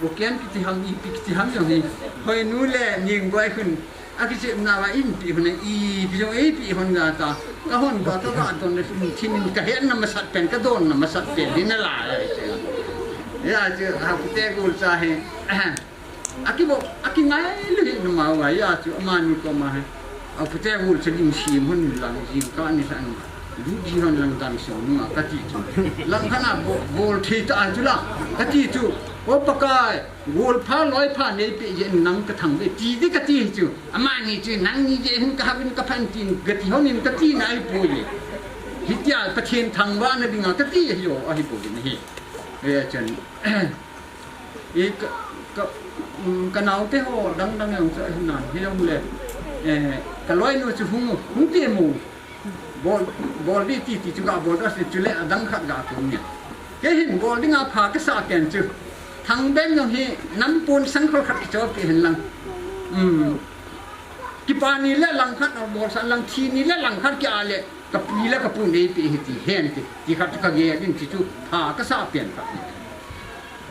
บุกเกนกิติฮัมอีพิกิติฮัมอย่างนี้หอยนู้นแหละยิงไว้ขึ้นอากิเจมนาว่าอินปีคนนี้อีปีจงอีปีคนงาตาก็หอนก็ต้องการตอนนี้ที่มันก็เห็นน้ำมันสัตว์เป็นก็โดนน้ำมันสัตว์เป็นนี่นั่นแหละเจ้าเนี่ยเจ้าหากเตะกูจะเห็นอากิบอกอากิไงเลยน้ำมาไว้ยาเจ้ามันก็มาให้เอาเตะกูจะยิงชีมันหลังยิงก็นี่สันดูจีนหลังดันสองมาก็จีจูหลังขนาดบอลที่ตาจุละก็จีจูว่าปากกายบอลพาลอยพาเนี่ยไปยันนังกระถังไปจีดีก็จีจูอามานี่จูนังนี่จะเห็นกับเป็นกับพันจีนกะทิเขานี่กะทินายปุยฮิตยาประเทศทางบ้านนี่ดิ่งกะทิอยู่ไอ้ปุยนี่เฮ้ยจันอีกก็นาวเตะหัวดังอย่างเช่นนั้นที่เราเลยก็ลอยนู่นจะหุ่นเตี้ยมูบอลที่จุกาบอลก็สิจุเล่ดังขัดกาตรงนี้แกเห็นบอลที่งาพากระสาแกนจูทางเบนอย่างนี้น้ำปูนสังเคราะห์ขัดจอบเห็นลังกิปานี่และลังขัดเอาบอลสันลังทีนี่และลังขัดกี่อะไรกับปีและกับปูนเอปีเห็นที่เห็นที่ขัดก็เงี้ยดิ้นที่จูพากระสาเปลี่ยนครับ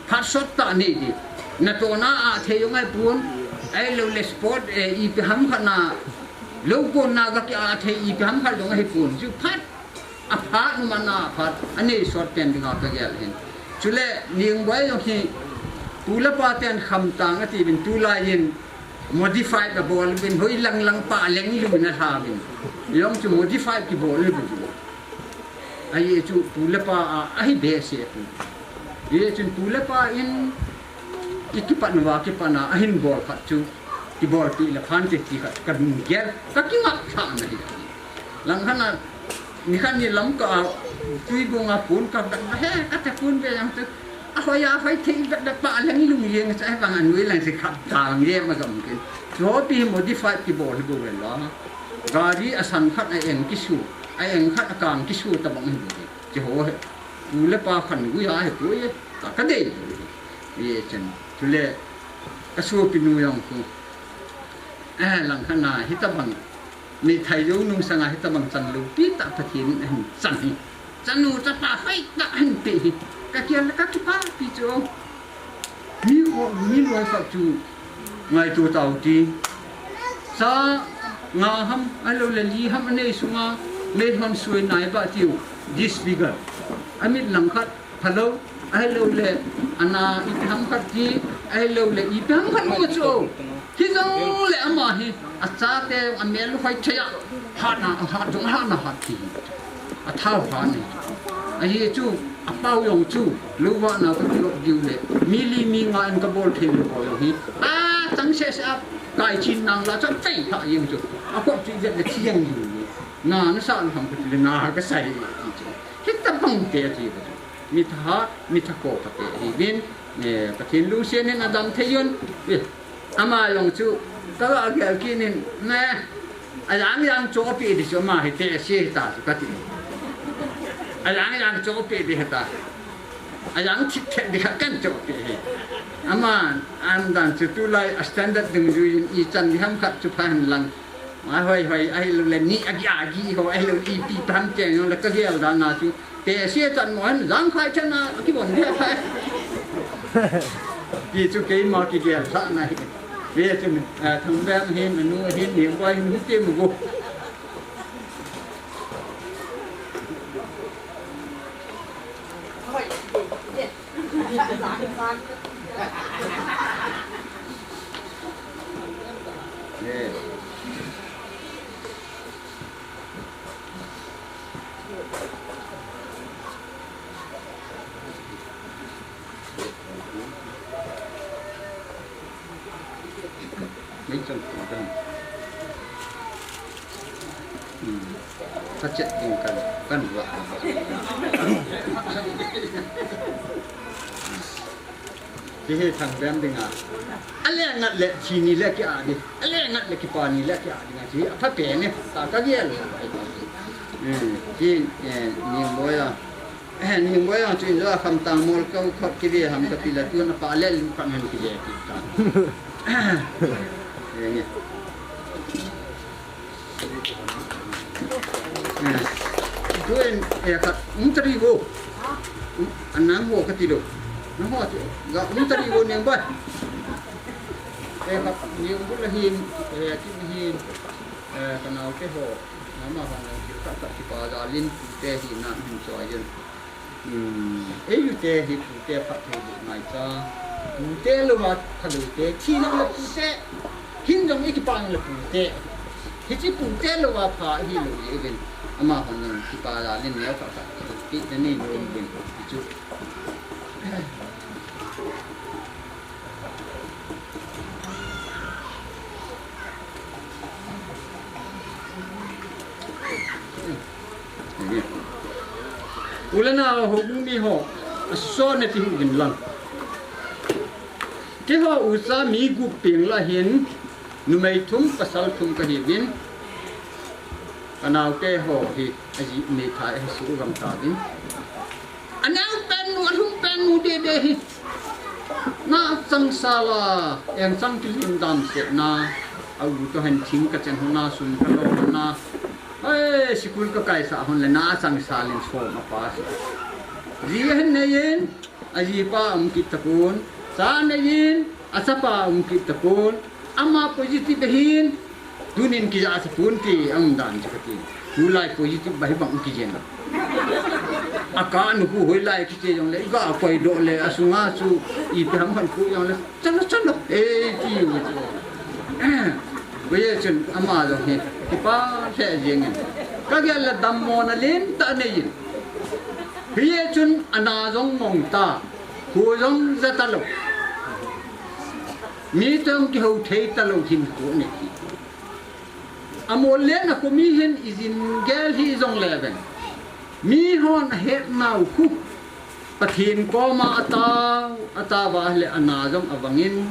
พัดสดตานี่ดินัตัวน่าเที่ยวไงปูนไอ้เราเลสปอร์ตอีพิฮัมขนาลูกปูนน่าก็กี่อาเที่ยวอีพิฮัมขนาดไงปูนจูพัดอาพัดมันน่าพัดอันนี้สดเปลี่ยนดิ้งเอาตัวเงี้ยเห็นจุเล่เลี้ยงไว้อย่างที่ตุลปาเตียนคำต่างที่เป็นตุลายิน modify กับบอลเป็นหอยลังป่าเลี้ยงลูกนะท่าเป็นยอมจะ modify กับบอลเลยเป็นไอ้จุตุลปาไอ้เบสเองไอ้จุตุลปาอินอีกปันว่ากี่ปันไอ้หินบอลขัดจุที่บอลปีละพันเจ็ดที่ขัดเงี้ยก็กี่มัดท่านี่หลังขนาดนี่ขันนี่ล้ำก็คุยกงอาปูนกับดักเฮ้ก็จะปูนไปอย่างตัวเอาอย่าไปทิ้งดักป่าเลี้ยงลุงเลี้ยงใช่บางอันนู้นแหล่งสิขับทางเลี้ยงมาก็มีกันชอบปี modify ที่บอลดูเวลาการีอาศัยขัดไอเอ็งกิสูไอเอ็งขัดอากาศกิสูตะบังให้ดูจะหัวดูเล็บปลาขันกุยาให้ตัวยี่ตักกระเดี่ยวยี่จันทุเล่กระสูปินุยองกูหลังขนาดฮิตบังในไทยยุ่งนุ่งสังหิตบังจันลูปีตาปะทินสันหิจันนูจะป่าไฟตาหันปีก็เกี่ยวกับทุกป่าปีโจมีรวยฝักจูไงตัวเต่าจีซางาฮัมไอเราเลี้ยฮัมอันนี้สุงาเลี้ยฮัมสวยนายป่าจิว disfigure ไอมิดหลังคัดพะโลไอเราเลี้ยอันน่ะอีกฮัมคัดจีไอเราเลี้ยอีกฮัมคัดโมโจที่จังเลี้ยมาฮีอาจารย์เต้อเมรุไฟเชียหานาหาจงหานาหาทีอาเท่าหานี่ไอ้จูอาเป้ายงจูรู้ว่านาก็ที่รถดิวเลยมีลีมีงานกระบอกเทลบอยฮีจังเสียสับไก่ชินนางละจังใจพายังจูอาพวกที่จะเที่ยงอยู่นานั่นสั่งทำก็เลยนาก็ใส่คิดแต่บังเตะที่มีท่ามีท่าโกปะเตะฮีบินเนี่ยประเทศลูเซียนเนี่ยนาดำเทียนอามาลงจูก็อาเกี่ยวกินเนี่ยอาจารย์ยังโจปีดิฉันมาให้เตะเสียตาสุดที่อาจารย์ยังโจปีดิเหตาอาจารย์ทิศเทดิกันโจปีอามาอันดันจุดตุลายสแตนดาร์ดดึงดูอีจันดิฮัมขัดจุพันลังมาไว้ไอ้ลูกเล่นนี่อากีเขาไอ้ลูกอีปีพันเจงแล้วก็เกี่ยวด้านนั้นจูเตะเสียจันหมอนยังใครชนะกี่บอลเดียวไปปีจุเกย์มากี่เกี่ยวสักไหนเวทมันทำแบบเห็นนู้เห็นเหนียวไว้หุ้นเต็มหมดไม่จำเป็นถ้าเจ็ดยิงกันว่าที่ให้ทางแบมดึงอะไรงัดเละชีนี่เละกี่อะไรอะไรงัดเละกี่ปานี่เละกี่อะไรที่ถ้าเปลี่ยนเนี่ยตาก็เยี่ยเลยที่นิ่งบ่อยนิ่งบ่อยจริงๆคำตามมอลก็ขับกี่เดียทำกับพิลาตัวน่ะปาเล่ลูกขันให้กี่เดียกี่ตาอย่างเงี้ยด้วยครับมุตรีโกอันนั้นหัวกติโด nó họ chứ gặp những tari vô niệm bơi em gặp nhiều bút là hiền kim hiền cái nào cái hồ nó mà họ nói chịu các cái bà già linh tê thì nạn hình tròi dân ấy như tê thì tê phát thì ngày cha tê luôn mà thay đổi tê khi nó là tê hin trong cái bàn là tê thì chỉ tê luôn mà phá hi luôn vậy bên mà họ nói cái bà già linh néo các cái này luôn bên chút ulana hobung mi ho so ne ti gin lang ke ho usa mi gu ping la hin nu mai thum pasal thum ka hi win anaw ke ho hi aji me tha e su gam ta din anaw pen nu de hi na sang sala en sang ti lim dam se na au to han thing ka chen hona sun ka lo na ê school có cái xã hội là na sang salin so mà pass riêng này yên aji pa kit tapun sa này yên asapa kit tapun ama positive hin tunin ki ja tapun ki ang dan chakati mulai positive bai bang ki jen akan ku hoi lai ki che jong le ga koi do le asunga chu I pram han ku jong le chalo e ki bây giờ chuyện ama rồi hết thì ba sẽ gì nghe các cái là đam mô na lên ta này bây giờ chuyện ana giống mong ta hồ giống ra ta lộc mi trong cái hậu thế ta lộc hin của này amol lên là có mi hin izin gel hi giống lệ bên mi hon hết nào khu bắt hin có mà ata và lệ ana giống avangin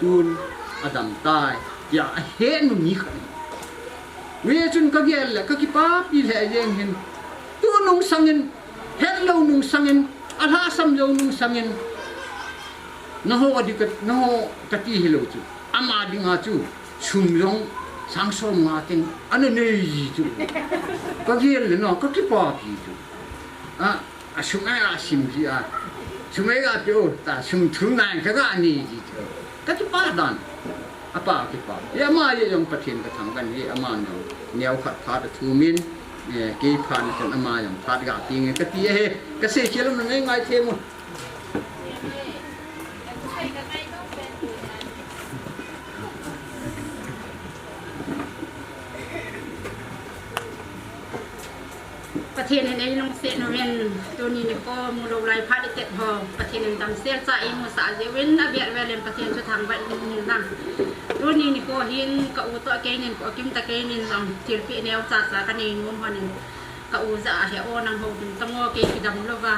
tun adam tai ya he nu ni khan we chun ka gel la ka ki pa pi le jeng hin tu nung sangin het lo nung sangin ala sam lo nung sangin no ho adikat no ka ti hi lo chu ama dinga chu chum yong sang som nga ting ane nei chu ka gel le no ka ki pa pi chu a sum a sim ji a sum ga pyo ta sum thung nang ka ga ni ji chu ka ki pa dan apa kita ya ma ye yang pathin ka thang kan ni ama no neu khat phat thu min ke phan kan ama yang phat ga ting ka ti he ka se chelam na ngai the moประเทศในลงเสียนเวนตัวนี้นี่ก็มูลลายพาดิเตพอประเทศหนึ่งตามเสียใจมูสาเจเวนนาเบียเวเลนประเทศชุดทางบ้านนี่นั่งตัวนี้นี่ก็เห็นกับอุตัวเกนินก็กิมตะเกนินสองทิลปีแนวศาสตร์กันเองงมหันกับอุจะเหี่ยวนังหงตั้งงอเกยดำโลว่า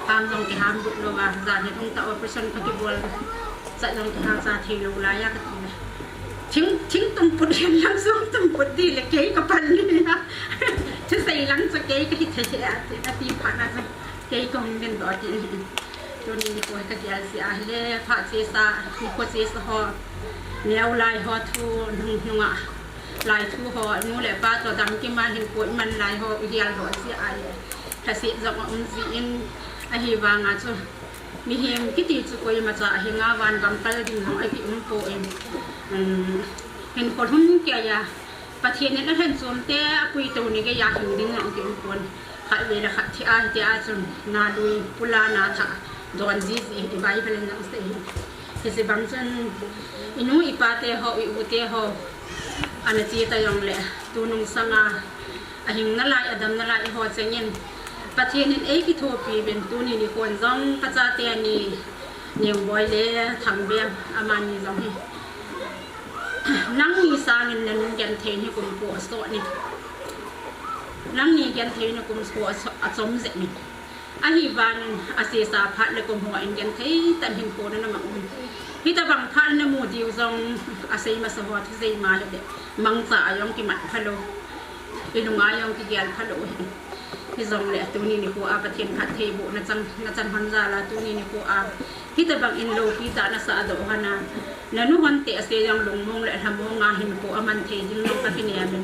ตามลงที่หามบุโลว่าจะเห็นองตะวันประชันพักิบวลจะลงที่หามซาทีโลลายกันทิ้งตุ่มปุดเห็นลังส่งตุ่มปุดดีเลยเกยกับปันนี่นะจะใส่ลังจะเกยก็ที่เทเอะอาทิตย์ผ่านมาจะเกยก็เป็นดอกจีนตัวนี้ก็ให้กับยาเสียเลยผ่าเสียสามีคนเสียสหอแนวลายหอทูนุ่งอ่ะลายทูหอนู่นแหละป้าตัวดำที่มาเห็นปวดมันลายหอเดียร์หอเสียอะไรถ้าเสียจากอุ้มสีอินไอฮีวางอ่ะจ้ะมีเฮมที่ตีจุกอยมาจากเฮงาวันกำปั้นดิ่งของไอพี่อุ้มโปเองเห็นคนหุ่นเกียร์ประเทศนี้แล้วเห็นส่วนแต่คุยตัวนี้ก็อยากเห็นดิ่งของที่อุ้มคนขัดเวลาขัดที่อาจนนาดุยปุลานาถาโดนจีซีที่ใบเป็นนักเสียที่สิบางส่วนอินูอีปาเตหออีอุเตหออันนี้จีตายองเลยตัวนุ่งสังอาหิงนั่นลายอดัมนั่นลายหอเจงินประเทศนี้เอ้กี่ทัวปีเป็นตัวนี้นี่คนจ้องกระจายเตียนี่เนียวบอยเลยทำเบี้ยอามันนี่จ้องให้นั่งมีสาเงินนั้นยันเทนให้กลุ่มผัวโซนี่นั่งนี่ยันเทนให้กลุ่มผัวอสมเสนี่อาหิบานอาเสียสาพัดเลยกลุ่มหัวยันเทตันเห็นโคนั่นมาอุ้มพี่ตาบังพันนโมดิวจงอาศัยมาสวัสดิ์ที่มาเลยมังสายองกิมัดพะโลเป็นงายองกิเกียนพะโลพี่จงเลยตัวนี้นี่กูอาประเทศพัดเทบุนัจันฮันซาลาตัวนี้นี่กูอาพี่ตาบังอินโลพี่ตานาสาดโอฮานาแล้วนู่นเตะเสียยังลงมงเลยทำมงงาเห็นกูอามันเทยิ่งลงประเทศนี้เป็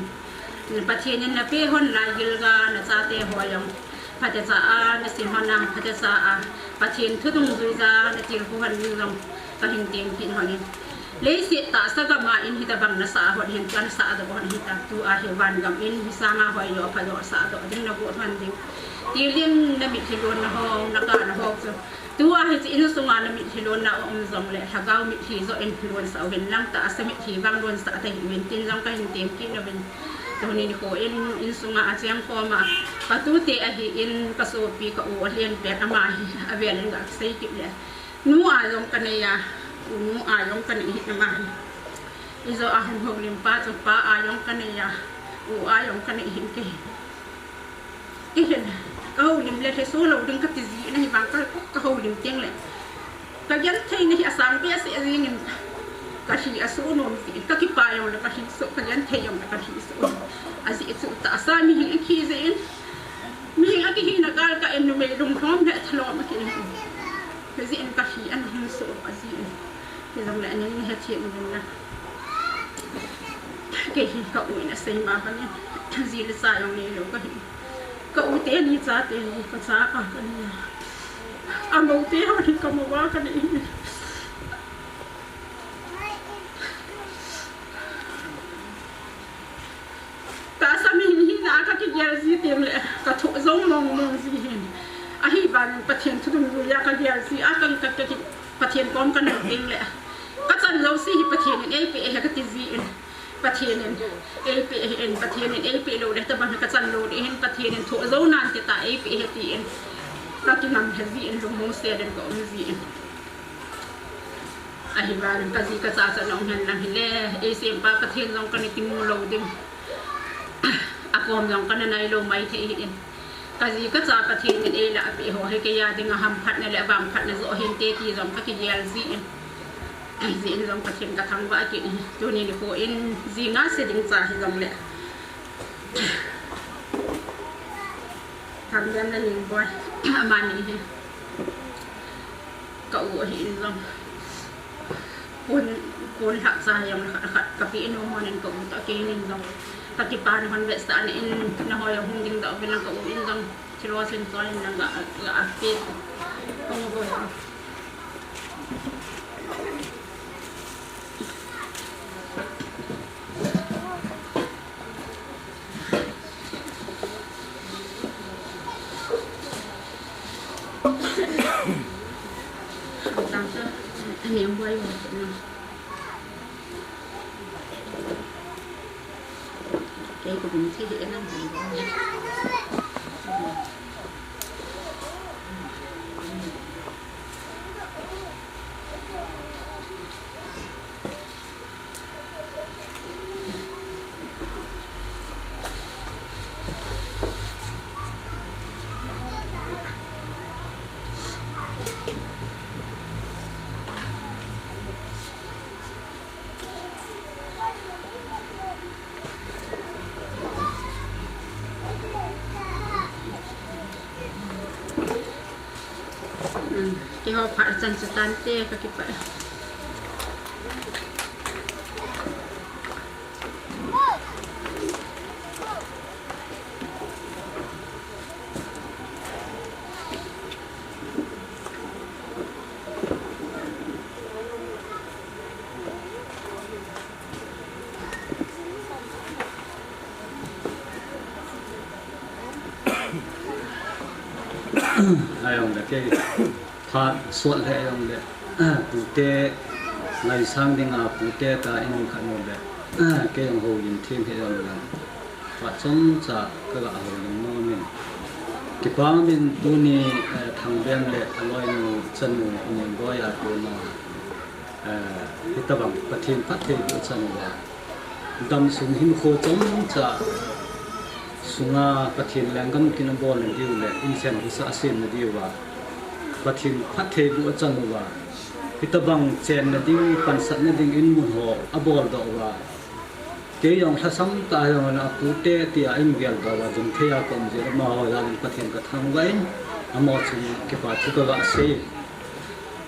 นประเทศนี้นะเป้ฮอนลายกิลกานาซาเตหัวยัง พัฒนาในสิ่งหันนาพัฒนาประเทศทุกตรงจุดาในที่หัวหันลงก็เห็นเตียงกินหันนี้เลยสิตาสักมาอินฮิตาบังนัสาหัวเห็นกันสาดบังฮิตาตัวอาเหวันกับอินฮิสางาหัวยอพยอสาดดิ้งนับบุตรหันดิ้งที่เลี้ยงนมิทิโลนห้องนักการห้องตัวให้อินสุงานมิทิโลนนาอมซองเลยถ้าเก้ามิทิโซอินฮิโลนสาวเห็นลังตาสมิทิบังโลนสาแต่เห็นตินลังก็เห็นเตียงกินแล้วเป็นตัวนี้โคอินสุงาอาเจียงพอมาประตูเตะอินกระโซปีกโอเลียนเปียอามาอเวียนกับใส่กิบเลยนัวลงกันเลยนัวลงกันอีกมาอิโซอาหันหกลิมป้าจุป้าลงกันเลยลงกันอีกเก่งอีเห็นก็ลิมเลยที่สู้เราดึงกับตีจีนี่บางก็เขาลิมเตียงเลยก็ยันไทยนี่อาสามปีเสียจริงก็ที่อาสู้นนสิก็คิดไปอย่างนั้นก็ที่สุก็ยันไทยอย่างนั้นก็ที่สุอาศัยสุตาสามีหิ้งขี้เสียนมีหิ้งขี้หิ้งนักการก็เอ็นดูไม่ลงพร้อมเนี่ยทะเลาะมากินคือสิเอ็นก็ขี้อันหิ้งสุอาศัยที่ตรงนั้นนี่เหตุที่มันนะเกี่ยกับอุ้ยนะเสียมาปะเนี่ยสิลิซ่าอย่างนี้เราก็เห็นก็อุ้ยเตนี่จ้าเตนี่ก็จ้ากันเนี่ยอันนู้นเตนี่มันก็มาว่ากันเองแต่สามีนี่นะก็คิดยังสิเต็มเลยก็ถูกส่งมองสิเห็นอาฮีบันประเทศทุกคนรู้ยากก็ยังสิอากันก็คิดประเทศพร้อมกันเองเลยก็จะเราสิประเทศนี้เอเปก็ติดจีนประเทศนี้เอเปประเทศนี้เอเปโลเดแต่บางก็จะโลเห็นประเทศนี้ถูกส่งนานที่ตาเอเปเฮตีนก็กินน้ำเฮจีนลงมือเสียเดินก็มือจีนอาฮีบันก็สิก็จะน้องเห็นนั่งเห็นเลยเอเซียนประเทศลงกันในติมูโลดิมอากรลองกันในโลไม่ที่เห็นก็สิก็จะประเทศนี้ละไปหัวให้แกยาดึงหำพัดในแหละบางพัดในโซเห็นเตที่ลองก็คิดยังสิสิลองประเทศกระทั่งว่ากินตัวนี้โคอินสิงาเสดิงจ่าให้ลองแหละทำยังนั่นเองบ่อยมานี่ก็โอ้เห็นลองคนหักใจยังขัดกับพี่น้องมันก็ตะกี้นี่ลองTakipan han bestan in na hoya hunding da bilang ka uin lang sirosin to in lang ga apit kung go tangsa ani ang buhay mo cái của mình thì để làm gì cái họ phải dành cho tan tê các cái vậy ai ông là cái phát xuất lại ông đấy pute ngày sang đi ngà pute ta in khăn ông đấy cái ông hồ yên thiên thế ông là phát sống cha cái là hồ yên nó mình cái bang mình tu ni thằng bên lệ nói nu chân nu nhìn gọi là tu nó cái tập bằng phát thiên của chân là đâm xuống him khô chống cha sunga pathin langam kin bol na diu le insen sa asin na diu wa pathin phathe bu chan wa hitabang chen na diu pan sat na ding in mun ho abol do wa ke yong thasam ta yong na pu te ti a in gel da wa jum theya kom je ma ho ya pathin ka thang wa in amo chung ke pa thu ka wa se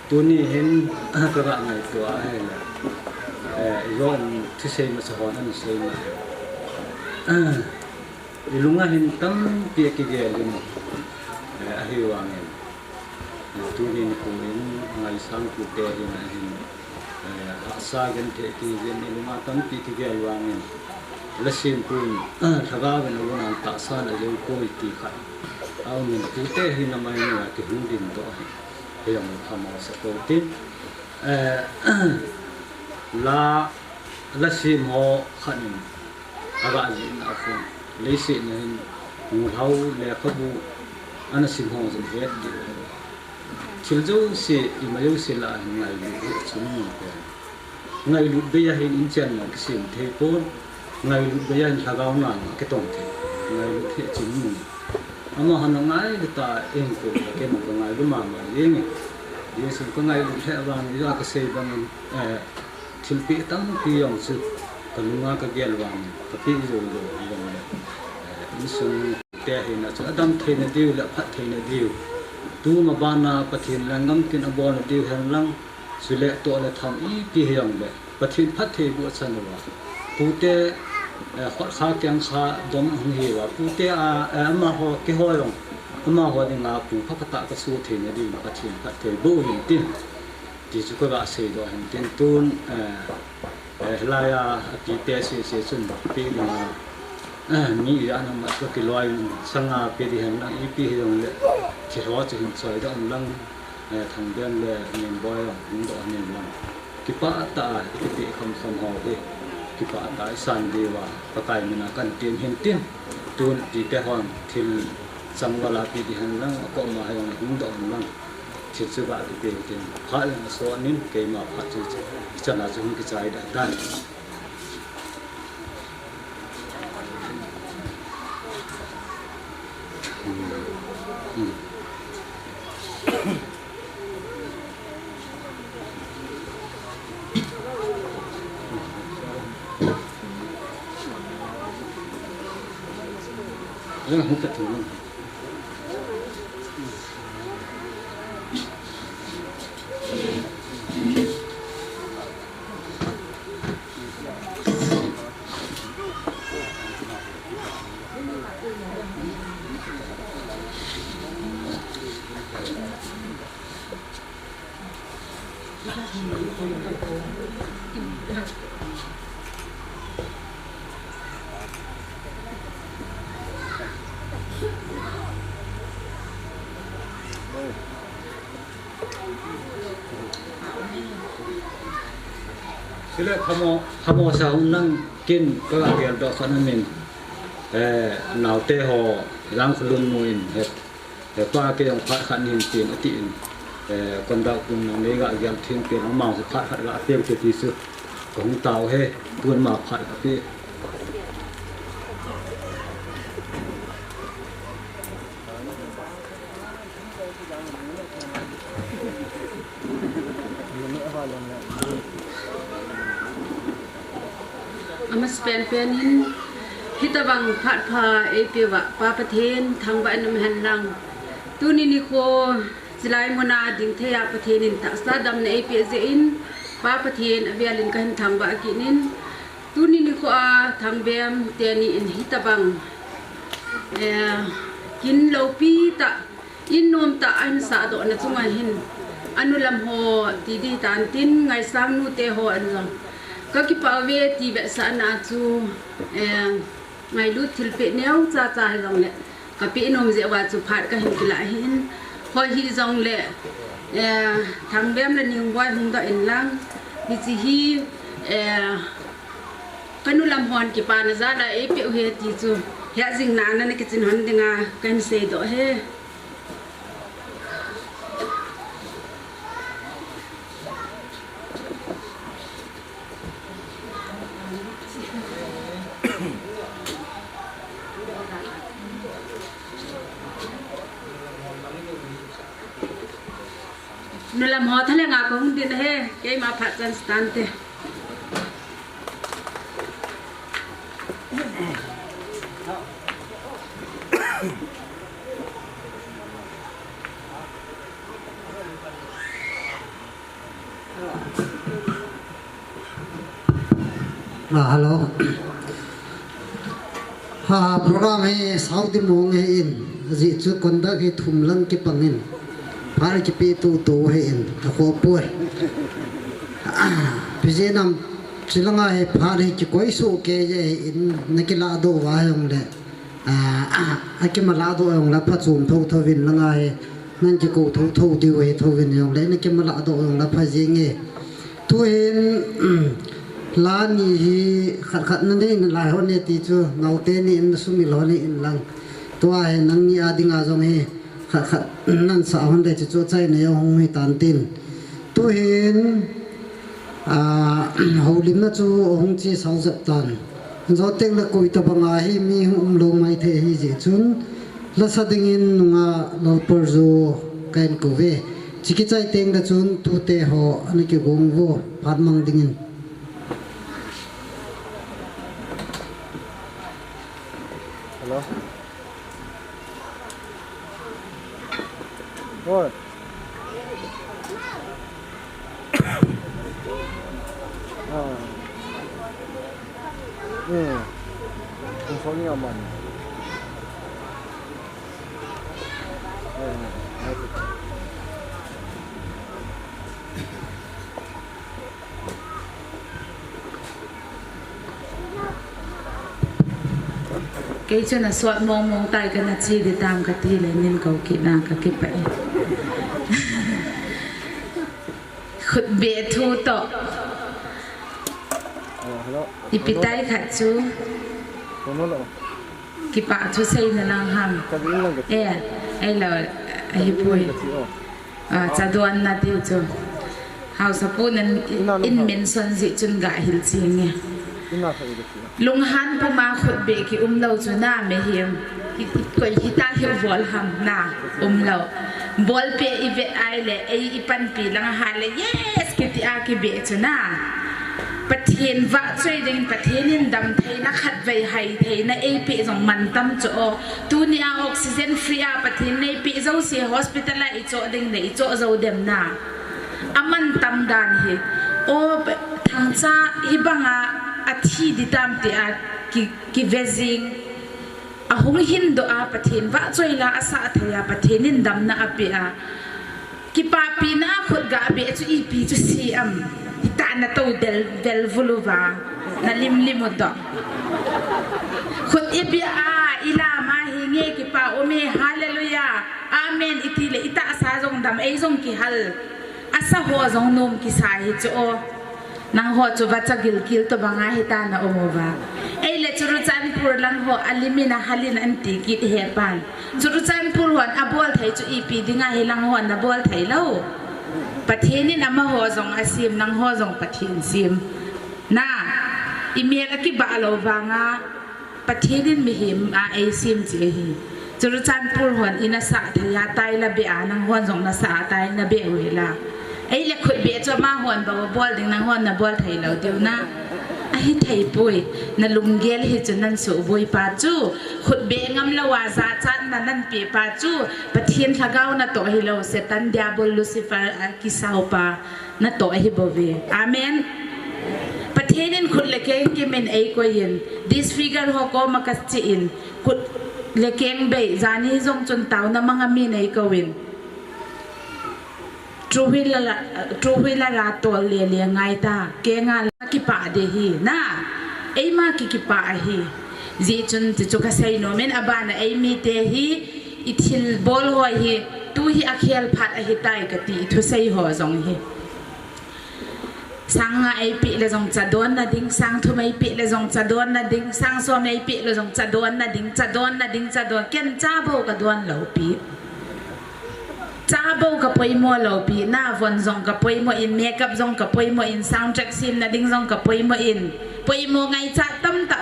tu ni hen ka ga ngai to a he la yong thi se ma sa ho na se ma ilunga hin tam pia ki ge lu hi wangin tu ni kuin ngai sang tu te hi na hin sa gen te ti gen ni ma tam ti ti ge wangin la sim pun thaga ben lo na ta sa na le ko ti kha au ni tu te hi na mai ni ki hu din do he yang thamo sa ko tin la sim ho khanin aga ji na fu le si na hin mu hau le kha bu ana sim ho zin he di chil jo si i ma yo si la ngai lu chu ni ko ngai lu be ya hin in chen na ki sim the pon ngai lu be ya tha ga na ke tong the ngai lu the chin mu ama han ngai ta en ko ke mo ngai lu ma ma ye ni ye sim ko ngai lu the wa ni ya ka se bang chil pi tam pi yong su ka lu nga ka gel wa ni ka pi zo zo ni sung te hin na cha adam the na diu la phat the na diu tu ma ba na pathin langam kin abon diu han lang sule to la tham i pi hyang le pathin phat the bu chan wa pu te khot kha kyang kha dom hung hi wa pu te ma ho ke ho yong ma ho ni nga pu pha ta ka su the na diu pathin phat the bu hin tin ti chu ka ga se do hin tin tun la ya ti te se chun pi ma ni ya na ma ko ki loi sanga pe di han na i pi hyang le chỉ rõ chỉ hình soi đó ông lăng thằng bên là mình boy cũng đó mình làm cái bát ta cái bị không hò đi cái bát ta san đi và cái mình là cần tiền hiện tiền tuôn thì cái hoàng thì sang vào là bị đi hàng lăng có mà hay là cũng đó lăng chỉ sự bạn thì tiền phải là số nín cái mà phải chỉ cho là dùng cái trái đại tan rất là không thật thú luôn. Cái là thamo sao năng kinh các bạn hiểu đó phần mình nào tê hồ lang khulun nuin hết qua cái ông phát khăn hình tiền ở tiền còn đạo cùng mấy gã giảm thiên tiền nó màu phát khăn gã tiêu cái gì sự cũng tàu he tuôn mà phát cái Amas pen hitabang phat pha epiwa pa pathen thangba anum hanlang tuni ni ko silai mona ding theya pathenin ta sadam na epi ze in pa pathen avialin kan thangba akinin tuni ni ko a thangbem teni in hitabang kin lopi ta in nom ta an sa do na chunga hin anulam ho ti di tan tin ngai sang nu te ho an long các cái bảo vệ thì vệ sản là chú ngày lúc thil pe neo cha cha dòng lệ các pe nom dễ qua chú phát các hình cái lại hin hồi hi dòng lệ thằng bém là nhiều quay hung đợi lang vì chỉ hi cái nu làm hoàn cái bàn ra là ấy biểu hiện thì chú hiện dinh nán nên cái chuyện hoàn tiếng à cái xe đó he nó làm họ thấy là ngã cũng đi đây cái mà phát triển stand thế hello program hai South Mong hai in dị chu kon da ki thum lang ki pangin phar ki pi tu he in a kho poi pije nam chilanga he phar he ki koi su ke je in nakila do wa yong le akimala do yong la pha chum tho thovin langa he nan ji ko tho di we thovin yong le nakimala do yong la pha jinge tu hen la ni hi khat nan dei la ho ne ti chu ngau te ni in sumi lo ni in lang tua he nang ni adinga jong he khat nan sa hon de chu chai ne hong hi tan tin tu hen holim na chu hong chi sau zat tan zo teng la koi ta banga hi mi hum lo mai the hi je chun la sa ding in nunga lo por zo kain ko ve chiki chai teng da chun tu te ho ani ki gong wo phat mang ding in hello what Phone your money. Cái chuyện là soạn mong tay cái là chi để tam cái tí lên nên cầu kỹ na cái bậy khut bể thu tọ ipitai khát chú cái bạ chú xây là lang ham ai là ai bui cha đoan na tiêu chú hào sa pu nên in men son dị chun gãi hil chi nghe lung han pa ma khut be ki lo chu na me hiam ko hita hi vol ham na lo bol pe i ve ai le ai i pan pi lang ha le yes ki ti a ki be chu na pathian va choi ding pathian in dam thei na khat vai hai thei na ai pe jong man tam cho tu ni a oxygen free a pathian nei pe zo si hospital la i cho ding nei cho zo dem na aman tam dan hi o thang cha hi banga athi di tam te a ki vezing a hung hin do a pathin wa choi la asa thaya pathinin dam na ape a ki pa pi na khut ga be chu i pi chu si am ta na to del voluva na lim do khut i bi a ila ma hi nge ki pa o me hallelujah amen itile ita asa jong dam ei jong ki hal asa ho jong nom ki sai chu o nang ho chu va chagil kil to banga hita na omova ei le churu chanpur lang ho alimina halin anti kit he pan churu chanpur hon abol thai chu ipi dinga he lang hon na bol thai lo pathini nama ho jong asim nang ho jong pathin sim na imel ki ba lo wanga pathinin mi him a ei sim che hi churu chanpur hon ina sa thaya tai la be anang hon jong na sa tai na be wela ai le khut be cho ma hon ba bol ding nang hon na bol thai lo tiu na ai thai pui na lumgel hi chunan so boi pa chu khut be ngam lawa za chan na nan pe pa chu pathian thagau na to hi lo setan diabol lucifer ki sau pa na to hi bove amen pathianin khut le ke ki men ai ko yin this figure ho ko makas chi in khut le keng be zani jong chun taw na mga mi nei ko win truhila la tol le ngai ta ke nga ki pa de hi na ei ma ki pa hi ji chun ti chu ka sei no men abana ei mi te hi ithil bol ho hi tu hi akhial phat a hi tai ka ti thu sei ho jong hi sang ai pi le jong cha don na ding sang thu mai pi le jong cha don na ding sang so mai pi le jong cha don na ding cha don na ding cha don ken cha bo ka don lo pi cha bo ka poi mo lo pi na von zong ka poi mo in makeup zong ka poi mo in soundtrack sim na ding zong ka poi mo ngai cha tam ta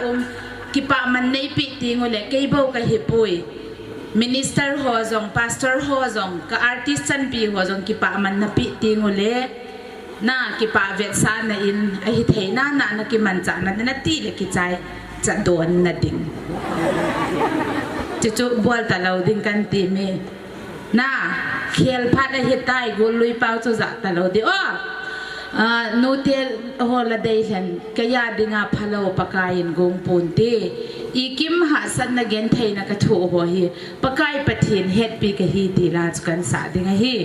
ki pa man nei pi ti ngole ke bo ka hi pui minister ho zong pastor ho zong ka artist chan pi ho zong ki pa man na pi ti ngole na ki pa vet sa na in a hi thei na ki man cha na ti le ki chai cha don na ding chu bol ta lo ding kan ti me na khel phat a hi tai go lui pau chu za ta lo di o no tel ho la dei hen ka ya dinga phalo pakain gong pun ti ikim ha san na gen thei na ka thu ho hi pakai pathin het pi ka hi ti la chukan sa ding hi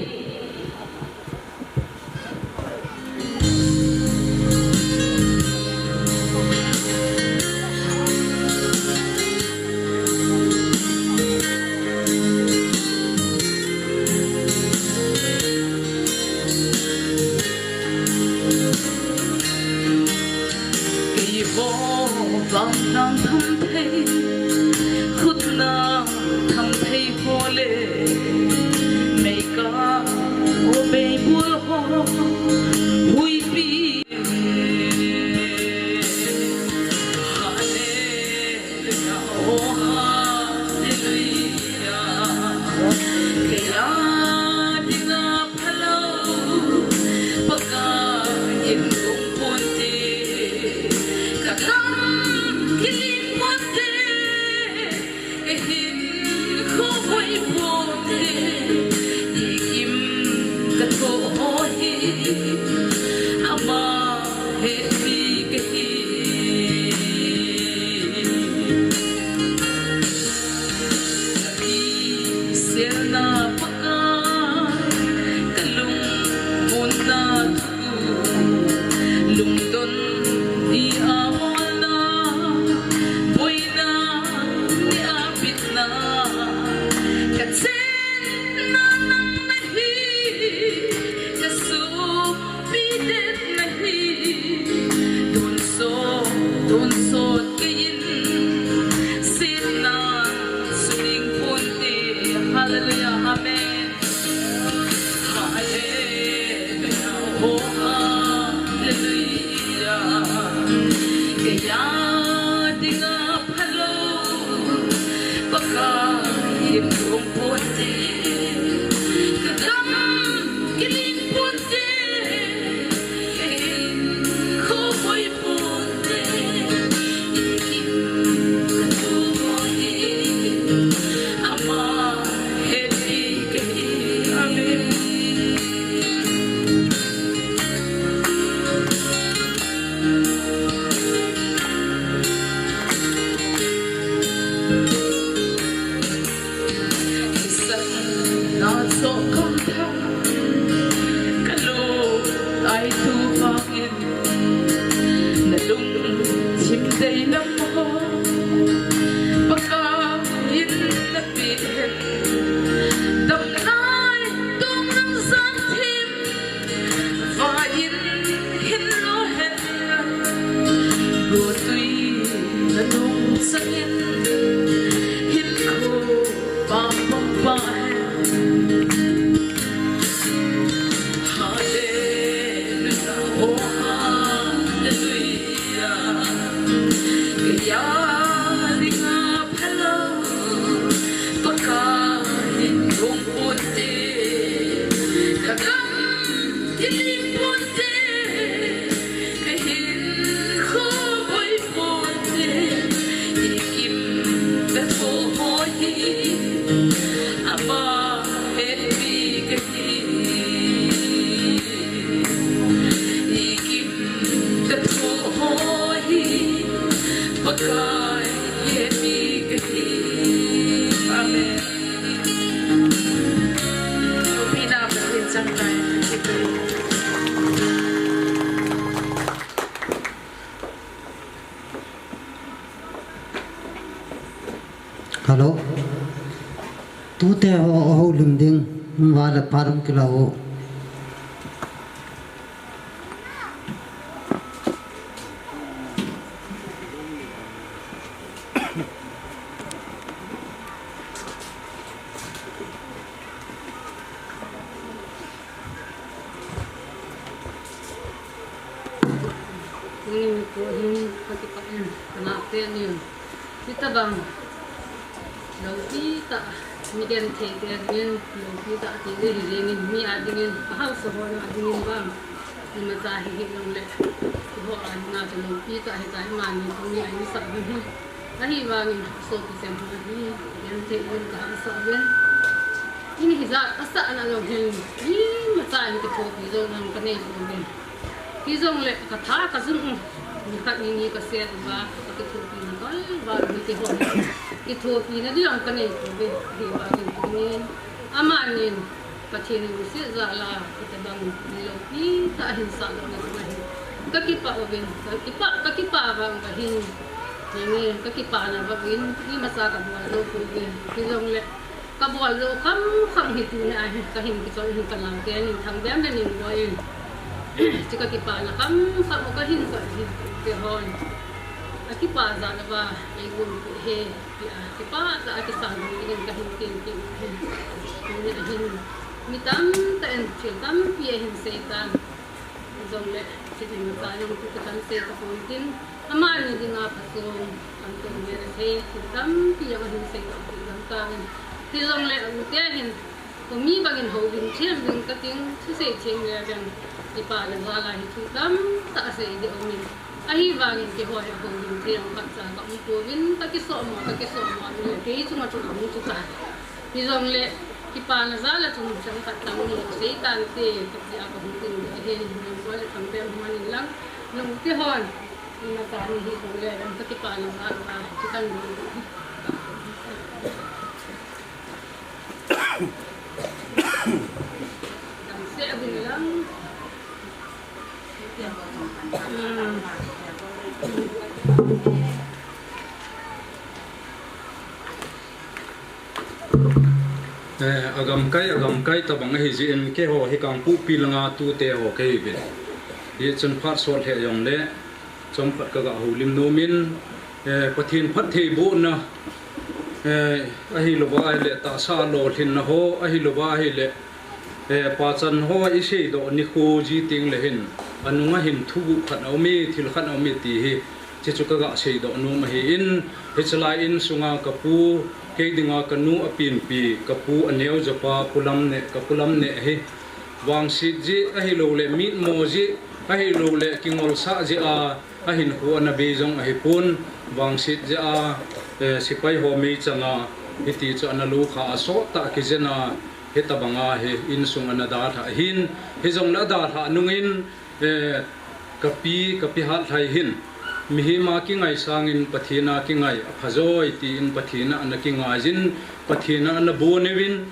Hello. Tu te ho limding wala param kilawo. Ini ko yung patipain natin yun. Kita bang law kita migen tege ngin law kita tege ringin mi adingin ahal so ho na adingin bang ni mazahi hilong le ho an na to law kita hita mani to ni ai sa bi ahi bangin so ki sem ni gen tege ka sa ben ini hiza asa ana law hin ni mazahi to ko bi zo nang ka nei so ben ki zong le ka tha ka zung khát như có xe và cái thu phí nó có và cái hồn cái thu phí nó đi làm cái này về thì và cái này ama nên và thì nó sẽ ra là cái bằng lâu phí tại hình sản là cái kipa ở bên cái kipa và cái hình ini ka kipa na bagin ni masa ka bual lo ko ge kilong le ka bual lo kham hi tu na ka hin ki choi hin ka lang ke ni thang bem na ni boy chi ka kipa na kham ka hin ka hi ke hon a kipa za na ba ai gun he kipa za ki sa ni ka hin ke ni hin mi tam ta en chi tam pie hin se tan zong le chi ni ka yong tu ka tan se ka tin ama ni dinga pasong ang tungye he tam piyang hin se ang tang tilong le ang te hin kumi bagin ho bin thiem bin ka ting thu se cheng le bang ipa le wala hi thu tam ta se de omin ahi wangin ke hoi ho bin thiem ka cha ka mu ko bin ka ki so mo le ke chu ma chu mu chu ta tilong le ipa na zala chu chang ka tang ni se tan te ka ja ka hu tin he ni ko le tham be mo ni lang nung te hon na tani hi ko le ang katipan ng araw chikan ang siya din lang agam kai tabang hi jin ke ho hi kang pu pilanga tu te ho ke be ye chun phat sol he yong le chom phat ka ga ho lim no min pathin phat thei bu na a hi lo ba ai le ta sa lo thin na ho a hi lo ba hi le pa chan ho i sei do ni khu ji ting le hin anunga hin thu bu khat au mi thil khat au mi ti hi che chu ka ga sei do nu ma hi in he chalai in sunga ka pu ke dinga ka nu apin pi ka pu aneu japa pulam ne he wang si ji a hi lo le mit mo ji a hi lo le kingol sa ji a hin hu na be jong a hi pun wang si ji a sipai ho mi changa hiti chu ana lu kha so ta ki jena he tabanga he in sung ana da tha hin he jong la da tha nungin kapi hat thai hin mi hi ma ki ngai sangin pathina ki ngai phazoi ti in pathina an ki ngai jin pathina an bo nevin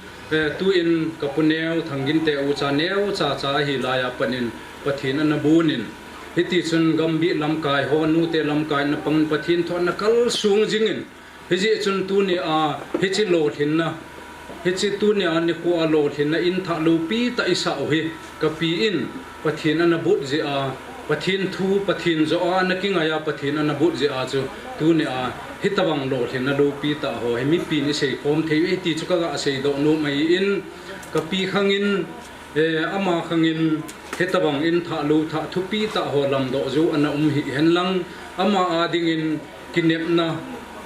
tu in kapuneu thangin te u cha neu cha hi la ya panin pathina na bunin hiti chun gambi lamkai ho nu te lamkai na pang pathin thon na kal sung jingin hiji chun tu ni a hichi lo thin na hichi tu ni an ni ku a lo thin na in tha lo pi ta isa o hi kapi in pathina na but ji a pathin thu pathin zo an ki ngaya pathin an but ji a chu tu ni a hitawang lo thin na lo pi ta ho hemi pi ni sei khom thei ti chu ka ga sei do no mai in kapi khangin ama khangin hetawang in tha lu tha thu pi ta ho lam do zu ana hi hen lang ama ading in kinep na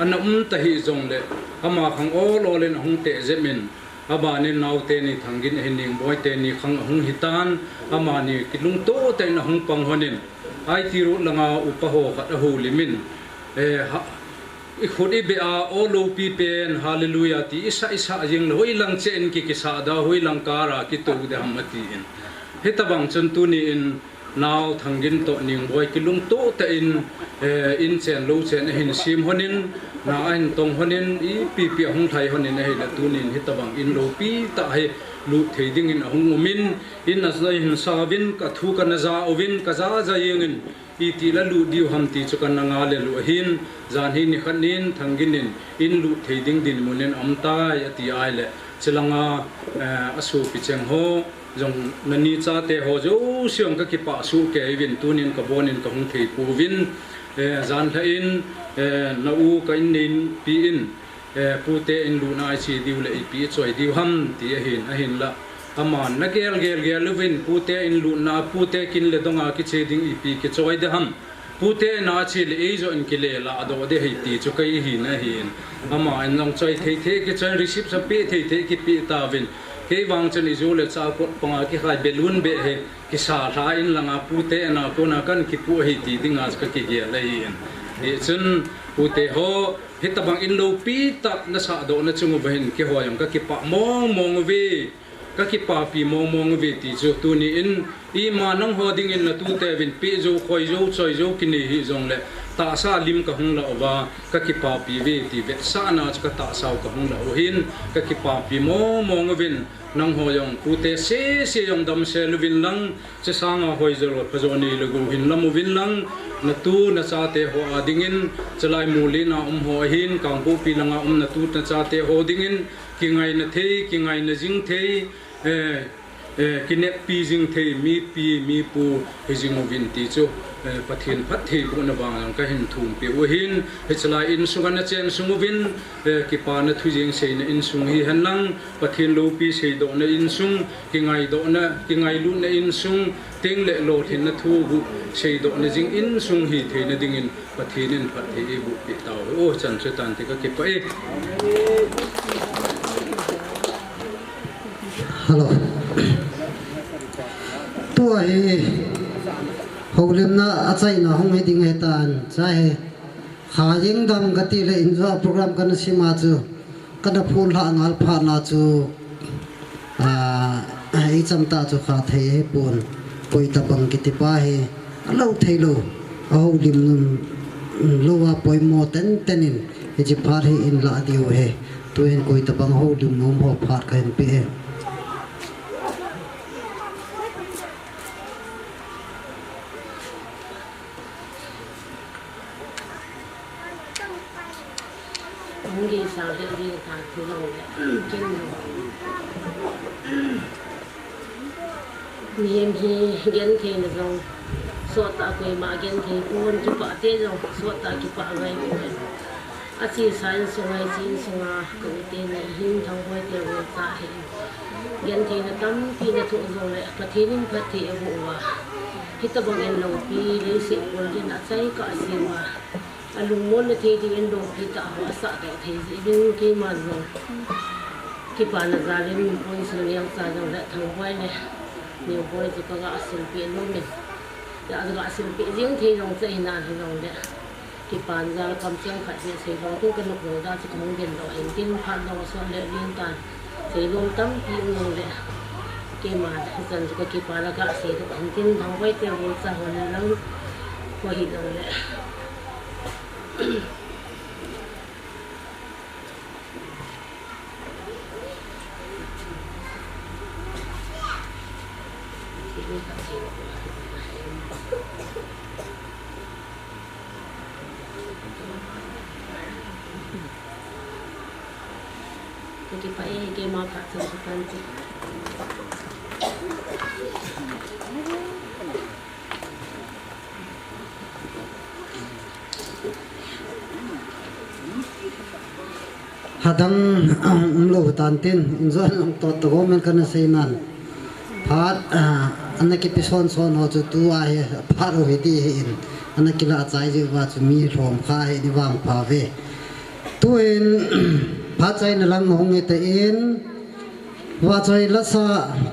ana ta hi zong le ama khang o lo len hung te zemin aba ni nau te ni thangin hening boy te ni khang hung hitan ama ni kilung to te na hung pang honin ai ti ru langa upaho khat hu limin i khudi be a o lo pi pen hallelujah ti isa jing hoi lang chen ki sa da hoi lang kara ki tu de hamati in hetabang chun tu ni in naw thangin to ning boy kilung to ta in chen lo chen hin sim honin na an tong honin i pi hong thai honin he la tu nin hetabang in lo pi ta he lu thei ding in hong umin in na zai hin sa win ka thu ka na za ovin ka za yengin i ti la lu diu ham ti chu kan nga le lu hin zan hi ni khanin thangin in lu thei ding din munen amta ati ai le chilanga asu picheng ho jong nani cha te ho jo siang ka ki pa su ke win tunin ka bonin ka hung thei pu win zan tha in na u ka in nin pi in pu te in lu na chi diu le pi choi diu ham ti a hin la aman na gel win pu te in lu na pu te kin le donga ki che ding pi ki choi de ham pu te na chi le e jo in ki le la do de hei ti chu kai hi na hin ama in long choi thei ki choi receive sa pi thei ki pi ta win ke wang chen izu le cha ko panga ki khai belun be he ki sa tha in langa pu te na ko na kan ki pu he ti dinga ka ki ge le in e chun pu te ho hitabang in lo pi ta na sa do na chung ben ki ho yam ka ki pa mong ve ka ki pa pi mong ve ti chu tu ni in I ma nang ho ding in na tu te vin pi zo khoi zo choi zo ki ni hi zong le ta sa lim ka hung la wa ka ki pa pi ve ti ve sa na ka ta sa ka hung la o hin ka ki pa pi mong vin nang ho yong pu te se yong dam se lu vin lang che sang a hoi zo lo pa zo ni lu gu hin lam vin lang na tu na cha te ho a ding in chalai mu li na ho hin kang pu pi langa na tu na cha te ho ding in ki ngai na thei ki ngai na jing thei kinet pi jing thei mi pu jing vin ti chu pathin phat thei bu na bang ka hin thum pe o hin chalai in sunga na chen sungu vin ki pa na thu jing sei na in sung hi han lang pathin lo pi sei do na in sung ki ngai do na ki ngai lu na in sung teng le lo thin na thu bu sei do na jing in sung hi thei na ding in pathin in phat thei bu pi taw o chan che tan te ka ki pa hello tua he holim na achai na hong he ding he tan chai ha jing dam gati le enjoy program kan sima chu kada phul ha ngal pha na chu ai cham ta chu kha thei he pon koi ta bang kiti pa he alo thei lo holim lo wa poi mo tenin he ji phar he in la diu he tu en koi ta bang holim nom ho phar ka en pe đi sao để đi thằng thứ lâu kinh miền thì gen thì là rồi suốt ta quay mà gen thì buồn chụp bát thế rồi suốt ta chụp bát ngay à chỉ sáng xuống ngay chỉ xuống à cái tên này hình thằng quay tiền rồi ta hình gen thì là tâm thì là thuộc rồi lại phát thì nên phát thì vụ à khi ta bằng em lâu thì lấy sự buồn thì đã thấy cả sự mà lùng muốn thì em đồ thì tạo hóa sợ để thấy dễ nhưng khi mà rồi khi bạn là ra lên quân sự liang ra rồi lại thằng quay này nhiều quay thì có gã sinh viên luôn mình đã gã sinh viên riêng thì dòng dây nàn thì dòng đấy khi bạn ra cầm chân phải sẽ thấy nó cũng cái lục rồi ra chỉ có muốn biển đỏ hình tin phan đỏ xuân lệ liên toàn thấy luôn tấm thì rồi đấy khi mà dần có khi bạn là gã sĩ thì hình tin thằng quay tiêu rồi ra hồi này lắm quay rồi đấy Jadi Pak Ege mau Pak Samsukan sih. hadang lo tantin inzon to to men kana seinan phat anaki pison son ho chu tu a he pharo he di in anaki la chai ji wa chu mi rom kha he ni wang pha ve tu in phat chai na lang hong e te in wa chai la sa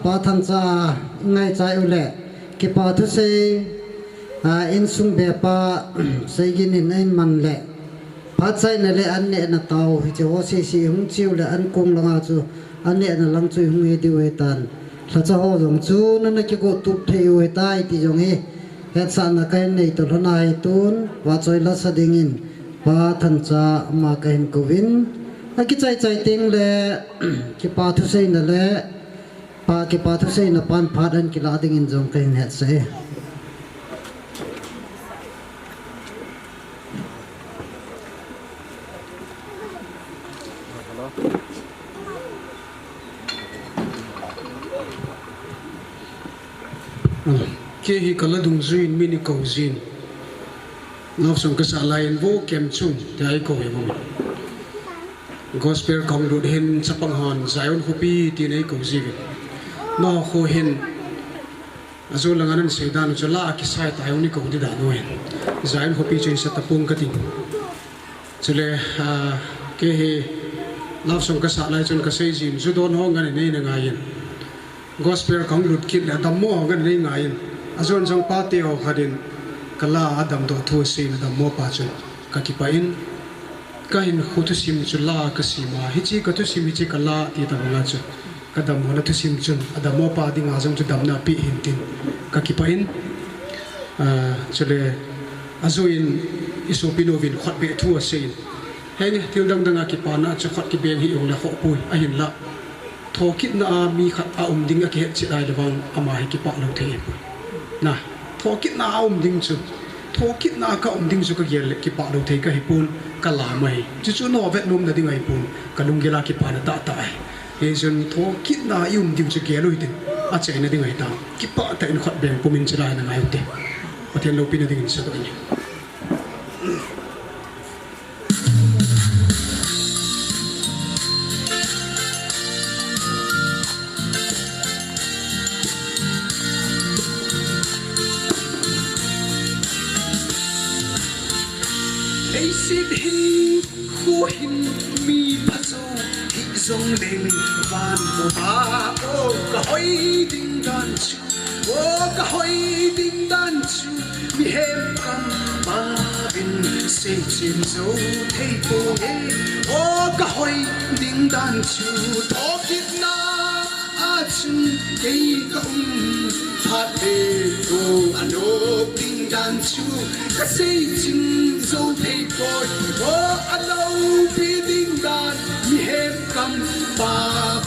pa thang cha ngai chai ule ki pa thu se in sung be pa sei gin in in man le phát sai này là anh này là tàu thì cho xe hung chiêu là anh cung là ngao chú anh này là lăng chui hung nghe tiêu hệ tàn là cho họ dùng chú nó cái cô tụt theo hệ tai thì dùng hết hết sản là cái này từ hôm nay tuôn và chơi là sa đình in và thần cha mà cái hình cầu vin cái chạy tiếng là cái pa thu xây là cái pa thu xây là pan phát anh cái lá đình in dùng cái hình hết sẽ ke hi kala dung zuin mini ko zin no song ka sa lain vo kem chung dai ko he mo gospel kong ru hen chapang hon zion hopi ti nei ko zi no ho hen azu langanan seidan chola ki sai ta uni ko di da no hen zion hopi chen sa tapung ka ting chule ke he no song ka sa lai chun ka sei jin zu don ho ngan nei na ngayen gospel kong ru kit la dammo ngan nei ngayen azon jong patio hadin kala adam do thu sin da mo pa chun ka ki pa in ka in khutu sim chula ka sima hi chi ka tu sim hi chi kala ti ta nga chu kadam hona tu sim chun adamo pa ding azam chu damna pi hintin ka kipain chule azuin isopinovin khot be thu asein heni til dang danga ki pana chu khot ki beng hi ong la kho pui a hin la thokit na mi khat a ding a ki het chi dai lawang ama hi ki pa lo the na thokit na ding chu thokit na ka ding chu ka gel ki pa lo the ka hi pun ka la mai chu chu no vet num na ding ai pun ka lung gela ki pa na ta ta ai e jun thokit na ding chu gel lo hi a che na ding ai ta ki pa ta in khot beng pumin chi dai na ngai te pathian lo pin na ding sa to ni Sit hin khu hin mi pazo hi zong leng van mo ba o ka hoi ding dan chu o ka hoi ding dan chu mi hem kam ba bin se chin zo thei po e o ka hoi ding dan chu to kit na a chun kei kom phat le to ano ding dan chu ka se chin zo thei po o ano pi ding dan mi hem kam ba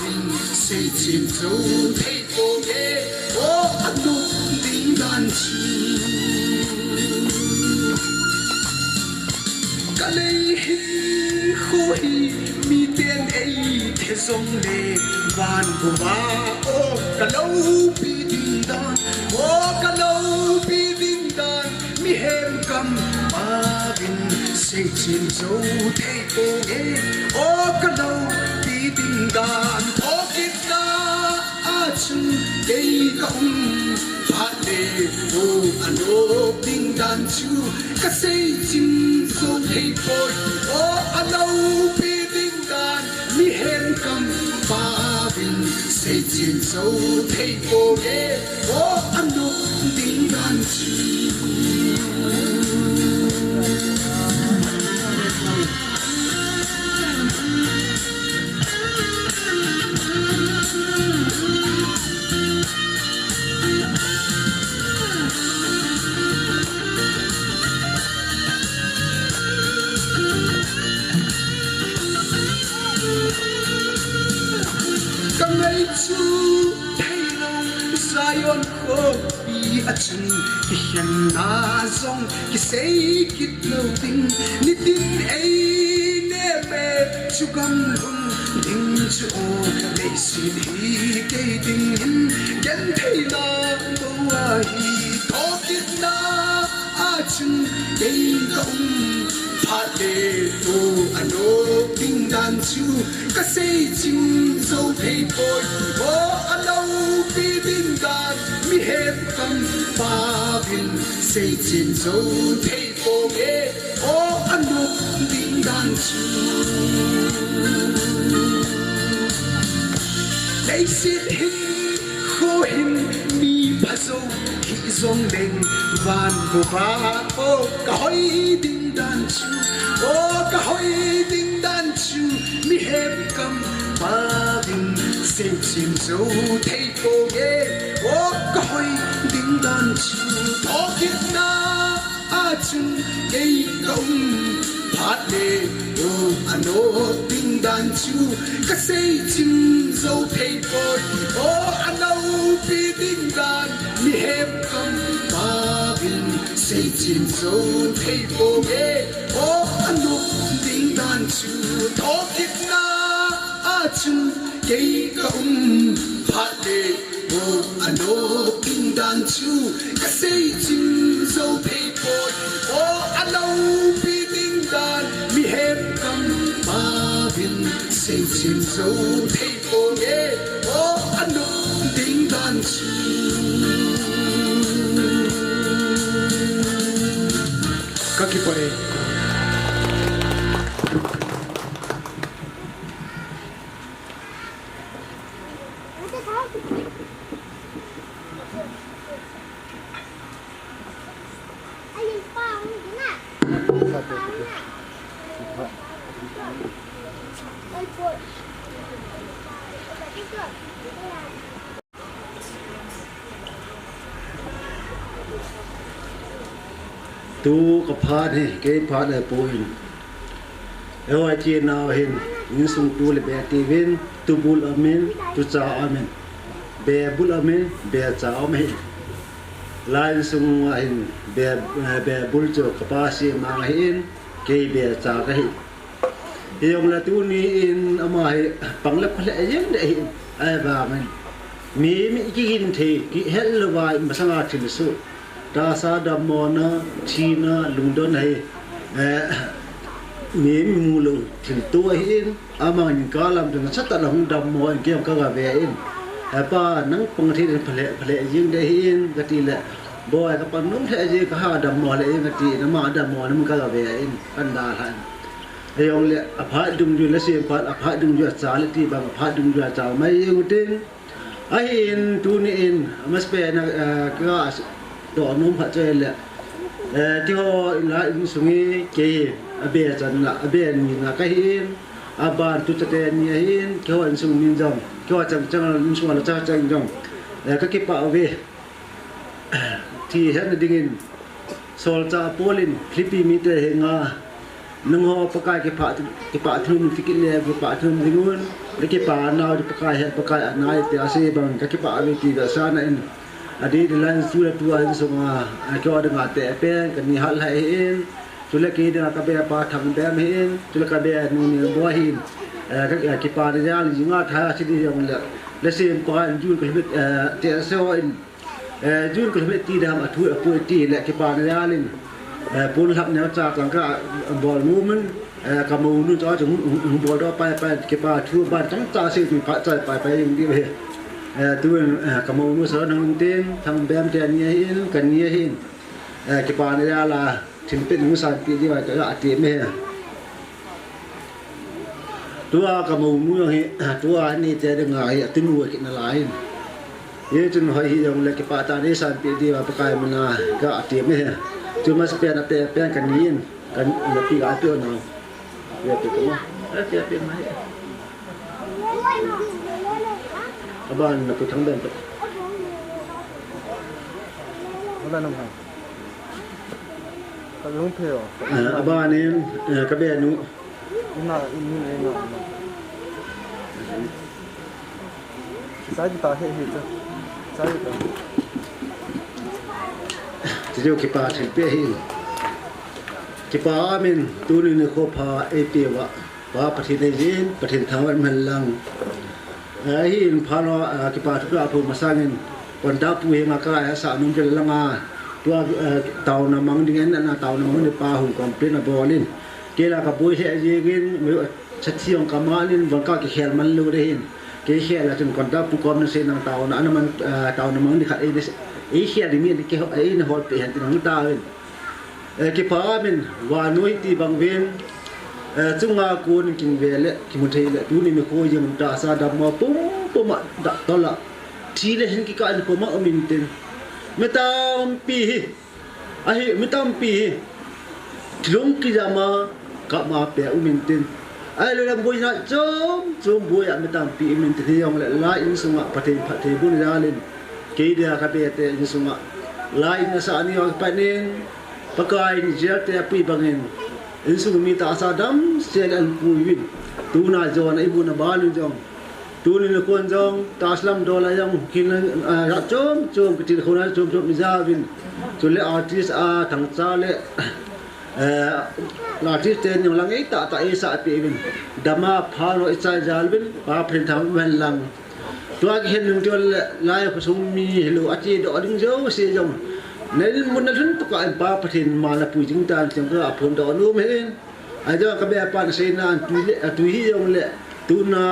bin se chin zo thei po e o ano ding dan chu ka lei hin khu hi mi ten ei the zong le van bu ba o ka lo pi ding dan o ka lo pi ding dan mi hem kam ba bin se chin zo thei po e o ka lo pi ding dan o kit na a chun dei kom phat le o ano ding dan chu ka se chin zo thei po o ano pi ding dan mi hem kam ba bin se chin zo thei po e o ano ding dan chu chu thấy lòng Zion khô bi a chun ki hian na zong ki sei kit lo ding ni tin ei ne me chu gam hum ding chu o le si hi ke ding hin gen thei na bo a hi to kit na a chun ei gong phat le to ano ding dan chu ka sei chim zo thei boy o ano pi ding dan mi hem kam pa bin sei chin zo thei po me o ano ding dan chu lấy sit hin kho hin mi pa zo hi zong leng van bo ba o ka hoi ding dan chu o ka hoi ding dan chu mi hem kam pa bin sei chin zo thei po me o ka hoi ding dan chu to kit na a chun ei kom phat le o ano ding dan chu ka sei chin zo thei po o ano pi ding dan mi hem kam pa bin sei chin zo thei po me o ano ding dan chu to kit na a chun kei kom phat le o ano ding dan chu ka sei chin zo thei po o ano pi ding dan mi hem kam pa bin sei chin zo thei po me o ano ding dan chu kakipare tu ka pha ni ke pha le puin ewa chi na hin in sung tu le be ti vin tu bul amen tu cha amen be bul amen be cha amen lain sung hin be bul cho ka pa si ma hin ke be cha ka hin yong la tu ni in ama hi pang le phale yen de hin ai ba men mi ki hin the ki hel wa ma sanga thin su da sa da mo na china lungdon hai mi mu lu thin tu hin ama ni ka lam jang sa ta long dam mo ke ka ga ve in pa nang pang thi phale yin de hin ga ti le boy ka pan nung the je ka ha dam mo le ga ti na ma dam mo na ka ga ve in an da han ayong le apha dung ju le se pa apha dung ju cha le ti ba apha dung ju cha mai yung tin ai in tu ni in mas pe na ka do num pha che le ti ho la in sungi ke abe chan la abe ni na ka hin aban tu te ni hin ke wan sung min jong ke wa chang chang in sung la cha chang jong ka ki pa ave ti han ding in sol cha polin flippy mi te nga nung ho pakai ke pa thum fikir le ke pa thum dingun ke pa na pakai he pakai anai te ase bang ke pa ave ti da sa na in adi de lan su la tua in songa ke wa de nga te pe ke ni hal hai in tu le ke de ka be pa thang be me in tu le ka be nu ni bo hin ke pa de ya li nga tha si di yong le se pa jun ke be te se ho in jun ke be ti da ma thu pu ti le ke pa de ya lin pun hap nya cha klang ka bol mu men ka mu nu cho chung bol do pa ke pa thu ba tang cha se tu pa cha pa yin di be tu ka mu nu so nang tin thang bem te ni hin kan ni hin ke pa ne ya la thin pe nu sa pi di wa ka ti me tu ka mu nu hi tu ni te de ngai tin nu ki na lai ye chun hoi hi yong le ke pa ta ni san pi di wa pa kai mana ka ti me tu mas pe na pe kan yin kan le pi ga tu na ye tu ko pe pe mai aban na pu thang ben pe wala nam ha ka lung pe o aban ni ka be nu ina ina sai ta he he ta sai ta ti jo ki pa thil pe hin ki pa min tu ni ko pha e pe wa pa pathin nei jin pathin thang wan man lang hin pha no ki pa thu a phu ma sangin kon da pu he ma ka sa num je langa tu tau na mang ding na tau na mang ni pa hu kom pe na bolin ke la ka boi he je gin me chathiong ka ma nin wa ka ki khel man lu de hin ke khel la chun kon da pu kom na se nang tau na man tau na mang ni khat e khia di mi ke ai na hol pe han tin ta wen ke pa min wa noi ti bang ven chunga kun king ve le ki mu thei le tu ni me ko yem ta sa da ma pum ma da to la thi le hin ki ka ni ko ma amin tin me tam pi ai me tam pi thung ki jama ka ma pe umin tin ai le lam boi na chom boi a me tam pi min tin yong le la in sunga pathe pathe bun ya len ke dia ka pe te ni sunga lai na sa ni ok panin pakai ni jer te pi bangin in sunga mi ta sa dam sel an pu win tu na jon ai bu na ba lu jong tu ni na kon jong ta slam do la jong kin ra chom ke ti khona chom ni za win tu le artist a thang cha le artist te ni lang ai ta e sa pi win dama pha ro chai jal win pa phin tham wen lang tua cái hiện tượng lai của sông mi hello achi do ding jo se jong nên muốn nó thun to ka ba pathin ma la pu jing tan chang ka phom do nu men ai jo ka be pa se na tu hi jong le tu na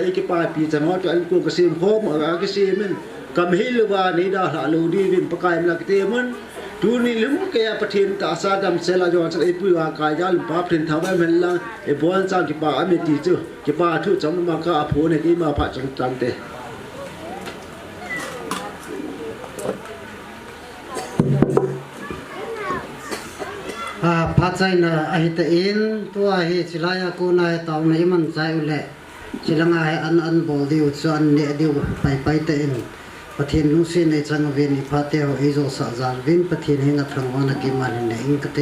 e ke pa pi chang to an ko ka sim khom ka sim men kam hi lu wa ni da la lu di vin pa kai la ke mun tu ni lum ke pathin ta sa dam se la jo cha e pu wa ka ja lu pa pathin tha ba men la e bon cha ki pa ame ti chu ki pa thu chang ma ka pho ne ki ma pha chang chang te phát trái na ai ta in tua hi chilaya ko na tao na iman chai ule chilanga ai an bol diu chu an ne diu pai pai ta in ปะเทียนลุงเสียในจังเวียนอิพาเตวไอโซสะจารวินปะเทียนหิงทางวันกิมันในอิงกเต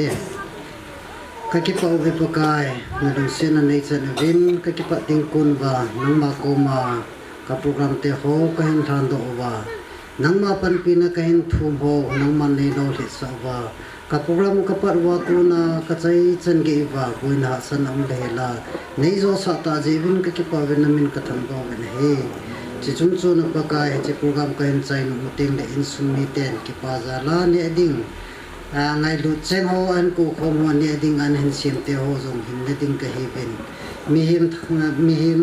กะกิปะอุเบปกายนลุงเสียในจังวินกะกิปะติงกุนวานังมาโกมากับโปรแกรมเตโฮกะหินทานโดวานังมาปันปีนะกะหินทุมโฮนังมันในโนลิสาวากับโปรแกรมกับปัดวากูนากะใจจันเกวากุนหาสันอมเลลาในโซสะตาเจวินกะกิปะเวนามินกะทังโดเวนเฮจิจุนจุนปะกายจิโปรแกรมกะหินใจนุมุติงเลอินสุมิเตนกิปาซาลาเนดิงไงลุเซงโฮอันกูคงวันเนดิงอันเห็นเสียมเตโฮจงหินเนดิงกะเฮเป็นมีหิม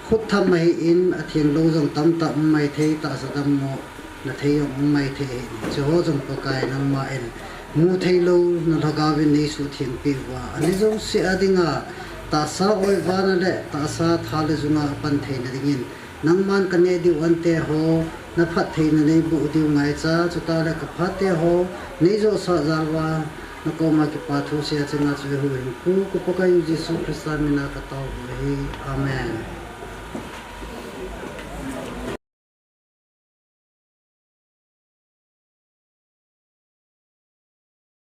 ขุดทำไมอินอธินโลจงตั้มตั้มไม่เทตาสตัมโมนาเทยงไม่เทจะโฮจงปะกายนังมาเอ็นมูเทโลนัทกาวินนิสุเทียนปีว่าอันนี้จงเสียดิงาตาสาโอยวานั่นแหละตาสาทาเลจุงาปันเทนดิ่งนังมันกันเนดิวันเตโฮนับพัดเทนในบุดิวไงจ้าจุตาเลกพัดเตโฮนิโจสะจาวานักมากิปาทุเสียจึงอาจจะหูหินกูกุปกายุจิสุคริสตามินาคตาวะฮีอาเมน